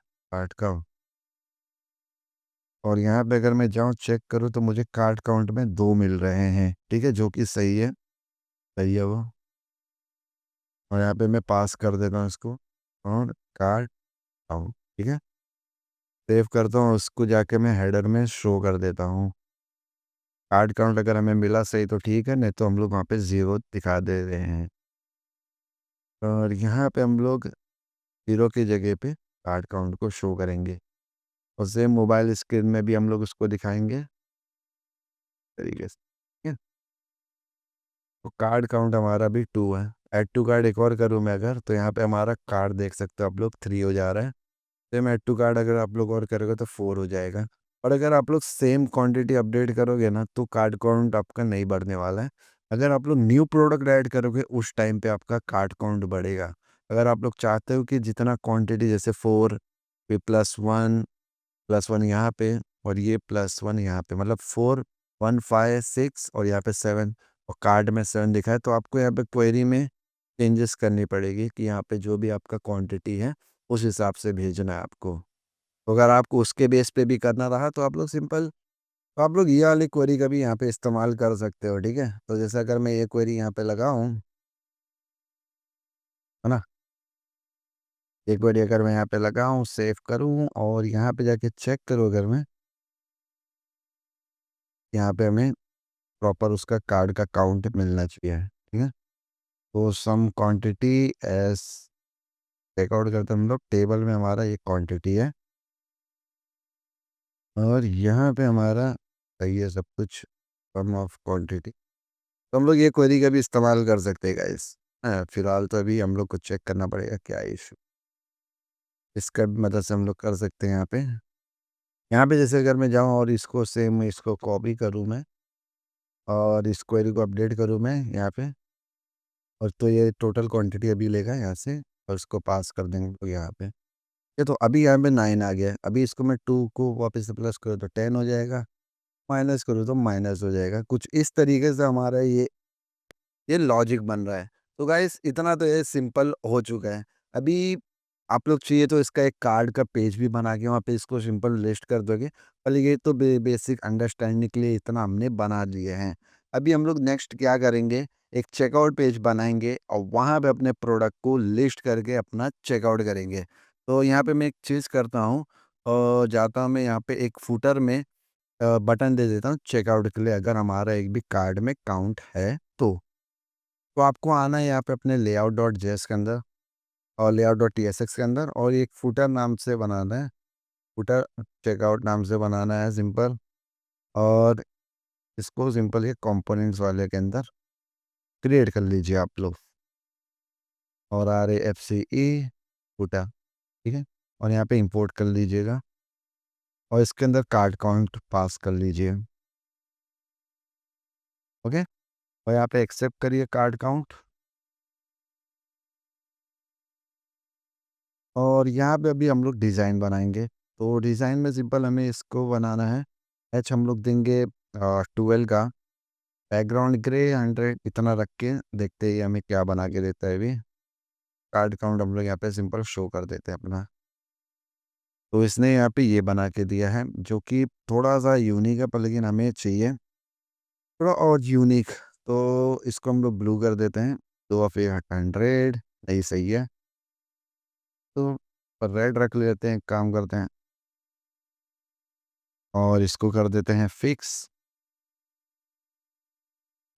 और यहाँ पे अगर मैं जाऊँ चेक करूँ तो मुझे कार्ड काउंट में 2 मिल रहे हैं, ठीक है? जो कि सही है वो और यहाँ पे मैं पास कर देता हूँ इसको और कार्ड काउंट, ठीक है? सेव करता हूँ उसको जाके मैं हेडर में शो कर देता हूँ। कार्ड काउंट अगर हमें मिला सही तो ठीक है, नहीं तो हम लोग वहाँ पे 0 दिखा दे रहे हैं और यहाँ पे हम लोग 0 की जगह पे कार्ड काउंट को शो करेंगे और सेम मोबाइल स्क्रीन में भी हम लोग उसको दिखाएँगे तरीके से, ठीक है? तो कार्ड काउंट हमारा भी 2 है। ऐड टू कार्ड एक और करूँ मैं अगर तो यहाँ पे हमारा कार्ड देख सकते हो आप लोग 3 हो जा रहा है। सेम ऐड टू कार्ड अगर आप लोग और करोगे तो 4 हो जाएगा और अगर आप लोग सेम क्वांटिटी अपडेट करोगे ना तो कार्ड काउंट आपका नहीं बढ़ने वाला है। अगर आप लोग न्यू प्रोडक्ट ऐड करोगे उस टाइम पे आपका कार्ड काउंट बढ़ेगा। अगर आप लोग चाहते हो कि जितना क्वांटिटी जैसे 4 फिर +1 यहाँ पे और ये +1 यहाँ पे मतलब 4 1 5 6 और यहाँ पे 7 और कार्ड में 7 दिखा है तो आपको यहाँ पे क्वेरी में चेंजेस करनी पड़ेगी कि यहाँ पे जो भी आपका क्वांटिटी है उस हिसाब से भेजना है आपको। तो अगर आपको उसके बेस पे भी करना रहा तो आप लोग सिंपल तो आप लोग ये वाली क्वेरी का भी यहाँ पे इस्तेमाल कर सकते हो, ठीक है? तो जैसे अगर मैं ये क्वेरी यहाँ पे लगाऊँ, है ना? एक बार अगर मैं यहाँ पे लगाऊँ, सेव करूँ और यहाँ पे जाके चेक करूँ अगर मैं, यहाँ पे हमें प्रॉपर उसका कार्ड का काउंट मिलना चाहिए, ठीक है? तो सम क्वांटिटी एज़ चेकआउट करते हम लोग, टेबल में हमारा ये क्वांटिटी है और यहाँ पे हमारा सही है सब कुछ, सम ऑफ क्वांटिटी। तो हम लोग ये क्वेरी का भी इस्तेमाल कर सकते हैं गाइस। फिलहाल तो अभी हम लोग को चेक करना पड़ेगा क्या इशू, इसका भी मदद से हम लोग कर सकते हैं। यहाँ पे जैसे अगर मैं जाऊँ और इसको सेम इसको कॉपी करूँ मैं और इस क्वेरी को अपडेट करूँ मैं यहाँ पे, और तो ये टोटल क्वांटिटी अभी लेगा यहाँ से और इसको पास कर देंगे तो यहाँ पे, ये तो अभी यहाँ पे 9 आ गया है। अभी इसको मैं 2 को वापस से प्लस करूँ तो 10 हो जाएगा, माइनस करूँ तो माइनस हो जाएगा। कुछ इस तरीके से हमारा ये लॉजिक बन रहा है। तो गाइस इतना तो ये सिंपल हो चुका है। अभी आप लोग चाहिए तो इसका एक कार्ड का पेज भी बना के वहाँ पे इसको सिंपल लिस्ट कर दोगे। पर ये तो बेसिक अंडरस्टैंडिंग के लिए इतना हमने बना दिए हैं। अभी हम लोग नेक्स्ट क्या करेंगे, एक चेकआउट पेज बनाएँगे और वहाँ पे अपने प्रोडक्ट को लिस्ट करके अपना चेकआउट करेंगे। तो यहाँ पे मैं एक चीज़ करता हूँ, जाता हूँ मैं यहाँ पे एक फूटर में बटन दे देता हूँ चेकआउट के लिए, अगर हमारा एक भी कार्ड में काउंट है तो। तो आपको आना है यहाँ पे अपने layout.js के अंदर और layout.tsx के अंदर और एक फुटर नाम से बनाना है, फुटर चेकआउट नाम से बनाना है सिंपल, और इसको सिंपल ये कंपोनेंट्स वाले के अंदर क्रिएट कर लीजिए आप लोग, और RAFCE फुटर, ठीक है? और यहाँ पे इंपोर्ट कर लीजिएगा और इसके अंदर कार्ड काउंट पास कर लीजिए, ओके? और यहाँ पे एक्सेप्ट करिए कार्ड काउंट, और यहाँ पे अभी हम लोग डिज़ाइन बनाएंगे। तो डिज़ाइन में सिंपल हमें इसको बनाना है, एच हम लोग देंगे 12 का, बैकग्राउंड ग्रे 100 इतना रख के देखते हैं हमें क्या बना के देता है अभी। कार्ड काउंट हम लोग यहाँ पे सिंपल शो कर देते हैं अपना। तो इसने यहाँ पे ये बना के दिया है जो कि थोड़ा सा यूनिक है, पर लेकिन हमें चाहिए थोड़ा और यूनिक। तो इसको हम लोग ब्लू कर देते हैं, तो ऑफ 100 नहीं सही है, तो रेड रख लेते हैं, काम करते हैं और इसको कर देते हैं फिक्स,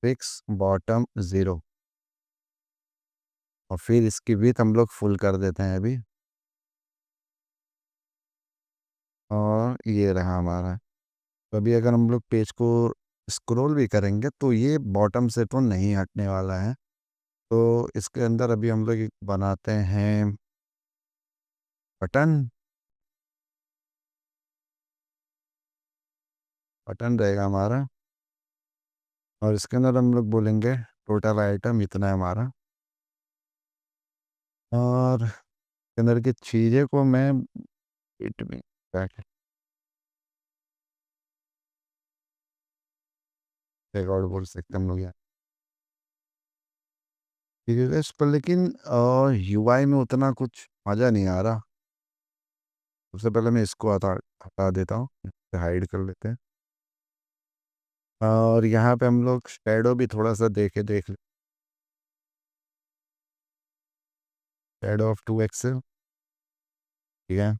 फिक्स बॉटम 0, और फिर इसकी विड्थ हम लोग फुल कर देते हैं अभी, और ये रहा हमारा। तो अभी अगर हम लोग पेज को स्क्रॉल भी करेंगे तो ये बॉटम से तो नहीं हटने वाला है। तो इसके अंदर अभी हम लोग एक बनाते हैं बटन, बटन रहेगा हमारा, और इसके अंदर हम लोग बोलेंगे टोटल आइटम इतना है हमारा, और इसके अंदर की चीज़ें को मैं इट में चेकआउट बोल सकते हैं हम लोग यहाँ, ठीक है इस पर, लेकिन यूआई में उतना कुछ मज़ा नहीं आ रहा। सबसे पहले मैं इसको हटा हटा देता हूँ, हाइड कर लेते हैं, और यहाँ पे हम लोग शैडो भी थोड़ा सा देख ले, शैडो ऑफ 2 एक्सेल, ठीक है?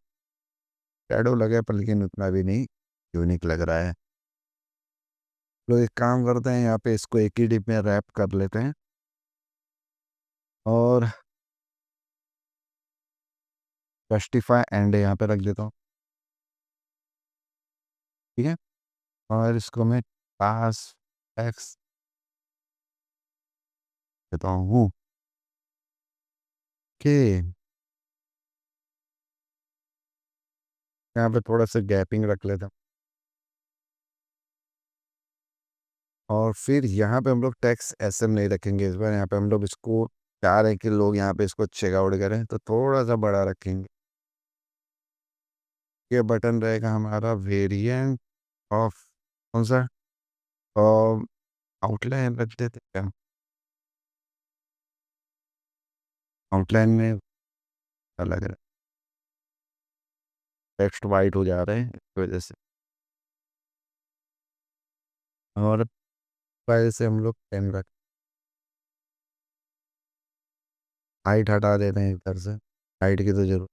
शैडो लगे पर लेकिन उतना भी नहीं यूनिक लग रहा है। लोग एक काम करते हैं, यहाँ पे इसको एक ही डिप में रैप कर लेते हैं और जस्टिफाई एंड यहाँ पे रख देता हूँ, ठीक है? और इसको मैं पास एक्स देता हूँ कि यहाँ पे थोड़ा सा गैपिंग रख लेता हूँ, और फिर यहाँ पे हम लोग टैक्स ऐसे नहीं रखेंगे इस बार, यहाँ पे हम लोग इसको चाह रहे हैं कि लोग यहाँ पे इसको चेकआउट करें तो थोड़ा सा बड़ा रखेंगे। ये बटन रहेगा हमारा वेरिएंट ऑफ कौन सा, आउटलाइन रख देते हैं क्या? आउटलाइन में अलग है, टेक्स्ट वाइट हो जा रहे हैं इस वजह से, और पहले से हम लोग पेन रख हाइट हटा देते हैं इधर से, हाइट की तो जरूर।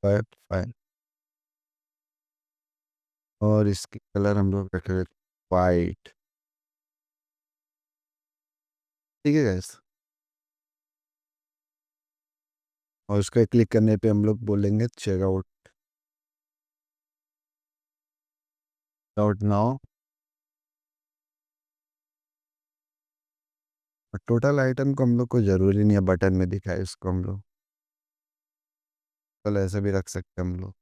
Five five. और इसकी कलर हम लोग रख रहे वाइट। ठीक है गैस। और उसका क्लिक करने पे हम लोग बोलेंगे checkout out now. Total item को हम लोग को जरूरी नहीं है बटन में दिखाए, इसको हम लोग कल ऐसे भी रख सकते हैं हम लोग।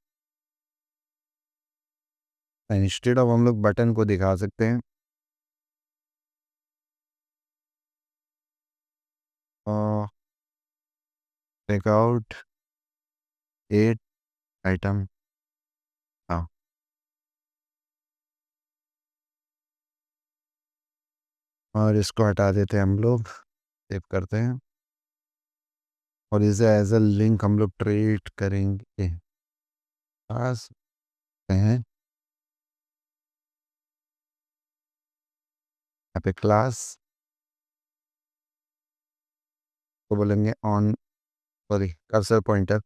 इंस्टेड ऑफ हम लोग बटन को दिखा सकते हैं। Checkout at item. हाँ। और इसको हटा देते हैं हम लोग, सेव करते हैं। और इसे एज अ लिंक हम लोग ट्रीट करेंगे। पास हैं यहाँ पे क्लास को बोलेंगे ऑन, सॉरी कर्सर पॉइंटर,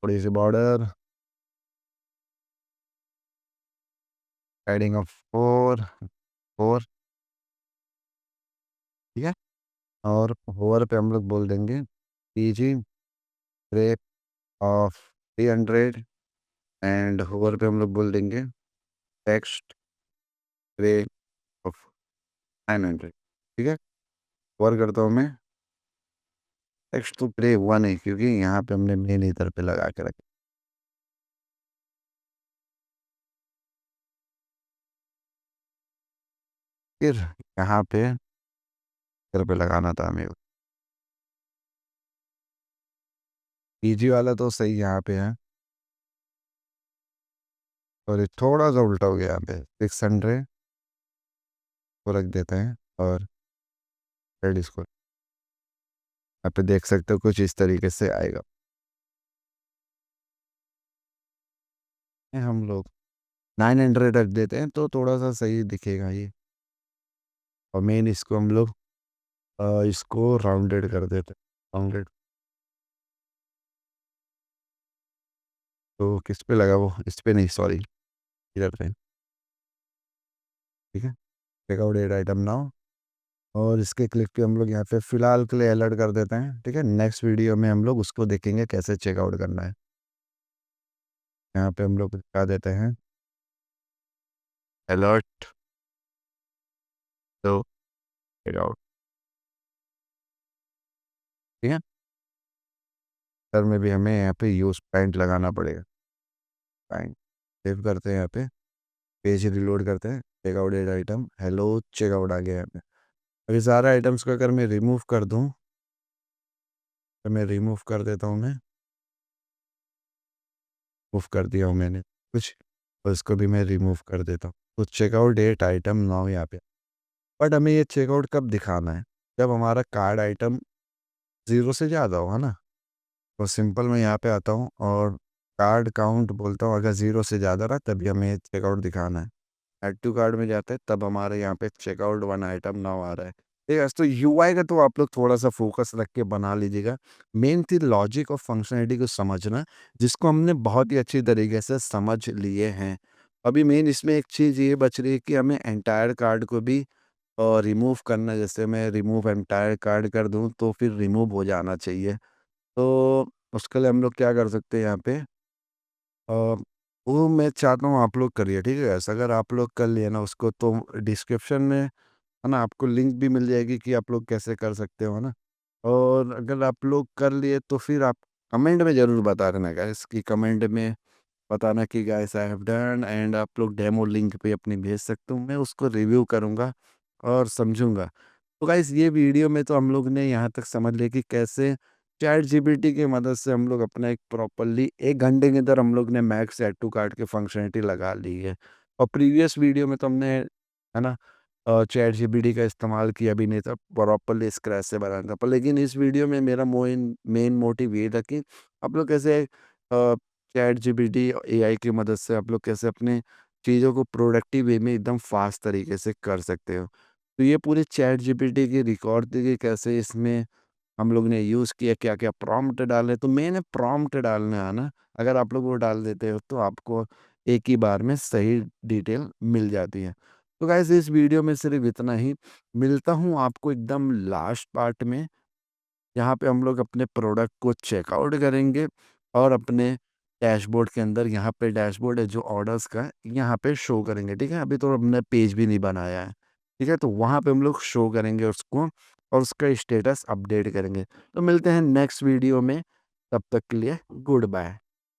थोड़ी सी border, padding of four four. ठीक है। और होवर पे हम लोग बोल देंगे PG break of 300। And hover पे हम लोग बोल देंगे टेक्स्ट ब्रेक ऑफ 900। ठीक है। होवर करता हूँ मैं। टेक्स्ट तो प्ले हुआ नहीं क्योंकि यहाँ पे हमने मेन इधर पे लगा के रखा। फिर यहाँ पे इधर पे लगाना था हमें। पीजी वाला तो सही यहाँ पे है। और ये थोड़ा सा उल्टा हो गया यहाँ पे 600 को रख देते हैं। और रेड इसको यहाँ पे देख सकते हो कुछ इस तरीके से आएगा। ये हम लोग 900 रख देते हैं तो थोड़ा सा सही दिखेगा ये। और मेन इसको हम लोग इसको राउंडेड कर देते हैं, राउंडेड। तो किस पे लगा वो, इस पे नहीं सॉरी, इधर पे। ठीक है। Checkout add item now. और इसके क्लिक पे हम लोग यहाँ पे फिलहाल के लिए अलर्ट कर देते हैं। ठीक है, नेक्स्ट वीडियो में हम लोग उसको देखेंगे कैसे चेकआउट करना है। यहाँ पे हम लोग दिखा देते हैं अलर्ट तो चेकआउट। ठीक है। सर में भी हमें यहाँ पे यूज पैंट लगाना पड़ेगा। पैंट सेव करते हैं यहाँ पे, पेज रिलोड करते हैं, checkout add item, hello checkout आ गया यहाँ पे। अभी सारे आइटम्स को अगर मैं रिमूव कर दूँ, तो मैं रिमूव कर देता हूँ मैं, मूव कर दिया हूँ मैंने कुछ। और इसको भी मैं रिमूव कर देता हूँ। तो चेकआउट डेट आइटम नाउ यहाँ पे। बट हमें ये चेकआउट कब दिखाना है, जब हमारा कार्ड आइटम ज़ीरो से ज़्यादा हो, है ना। तो सिंपल मैं यहाँ पे आता हूँ और कार्ड काउंट बोलता हूँ, अगर ज़ीरो से ज़्यादा रहा तभी हमें चेकआउट दिखाना है। ऐड टू कार्ड में जाते हैं तब हमारे यहाँ पे चेकआउट वन आइटम नाउ आ रहा है। ठीक है। तो यूआई का तो आप लोग थोड़ा सा फोकस रख के बना लीजिएगा। मेन थी लॉजिक और फंक्शनैलिटी को समझना, जिसको हमने बहुत ही अच्छी तरीके से समझ लिए हैं। अभी मेन इसमें एक चीज़ ये बच रही है कि हमें एंटायर कार्ड को भी रिमूव करना है। जैसे मैं रिमूव एंटायर कार्ड कर दूं तो फिर रिमूव हो जाना चाहिए। तो उसके लिए हम लोग क्या कर सकते हैं यहाँ पे, अ, वो मैं चाहता हूँ आप लोग करिए। ठीक है, ऐसा अगर आप लोग कर लिए ना उसको तो डिस्क्रिप्शन में, है ना, आपको लिंक भी मिल जाएगी कि आप लोग कैसे कर सकते हो, है ना। और अगर आप लोग कर लिए तो फिर आप कमेंट में ज़रूर बता देना गाइस, कि कमेंट में बताना कि guys I have done, and आप लोग डेमो लिंक पे अपनी भेज सकते हो, मैं उसको रिव्यू करूँगा और समझूंगा। तो गाइस ये वीडियो में तो हम लोग ने यहाँ तक समझ लिया कि कैसे चैट जीपीटी की मदद से हम लोग अपना एक प्रॉपरली 1 घंटे के अंदर हम लोग ने मैक्स ऐड टू कार्ट की फंक्शनलिटी लगा ली है। और प्रीवियस वीडियो में तो हमने, है ना, चैट जीपीटी का इस्तेमाल किया भी नहीं था, प्रॉपरली स्क्रैच से बनाना था। पर लेकिन इस वीडियो में मेरा मेन मेन मोटिव ये था कि आप लोग कैसे चैट जीपीटी एआई की मदद से आप लोग कैसे अपने चीज़ों को प्रोडक्टिव वे में एकदम फास्ट तरीके से कर सकते हो। तो ये पूरी चैट जीपीटी की रिकॉर्ड थी कि कैसे इसमें हम लोग ने यूज़ किया, क्या-क्या प्रॉम्प्ट डाले। तो मेन प्रॉम्प्ट डालना आना, अगर आप लोग वो डाल देते हो तो आपको एक ही बार में सही डिटेल मिल जाती है। तो गाइस इस वीडियो में सिर्फ़ इतना ही। मिलता हूँ आपको एकदम लास्ट पार्ट में, जहाँ पे हम लोग अपने प्रोडक्ट को चेकआउट करेंगे और अपने डैशबोर्ड के अंदर, यहाँ पे डैशबोर्ड है जो ऑर्डर्स का है, यहाँ पे शो करेंगे, ठीक है? अभी तो हमने पेज भी नहीं बनाया है, ठीक है? तो वहाँ पे हम लोग शो करेंगे उसको और उसका स्टेटस अपडेट करेंगे। तो मिलते हैं नेक्स्ट वीडियो में, तब तक के लिए गुड बाय।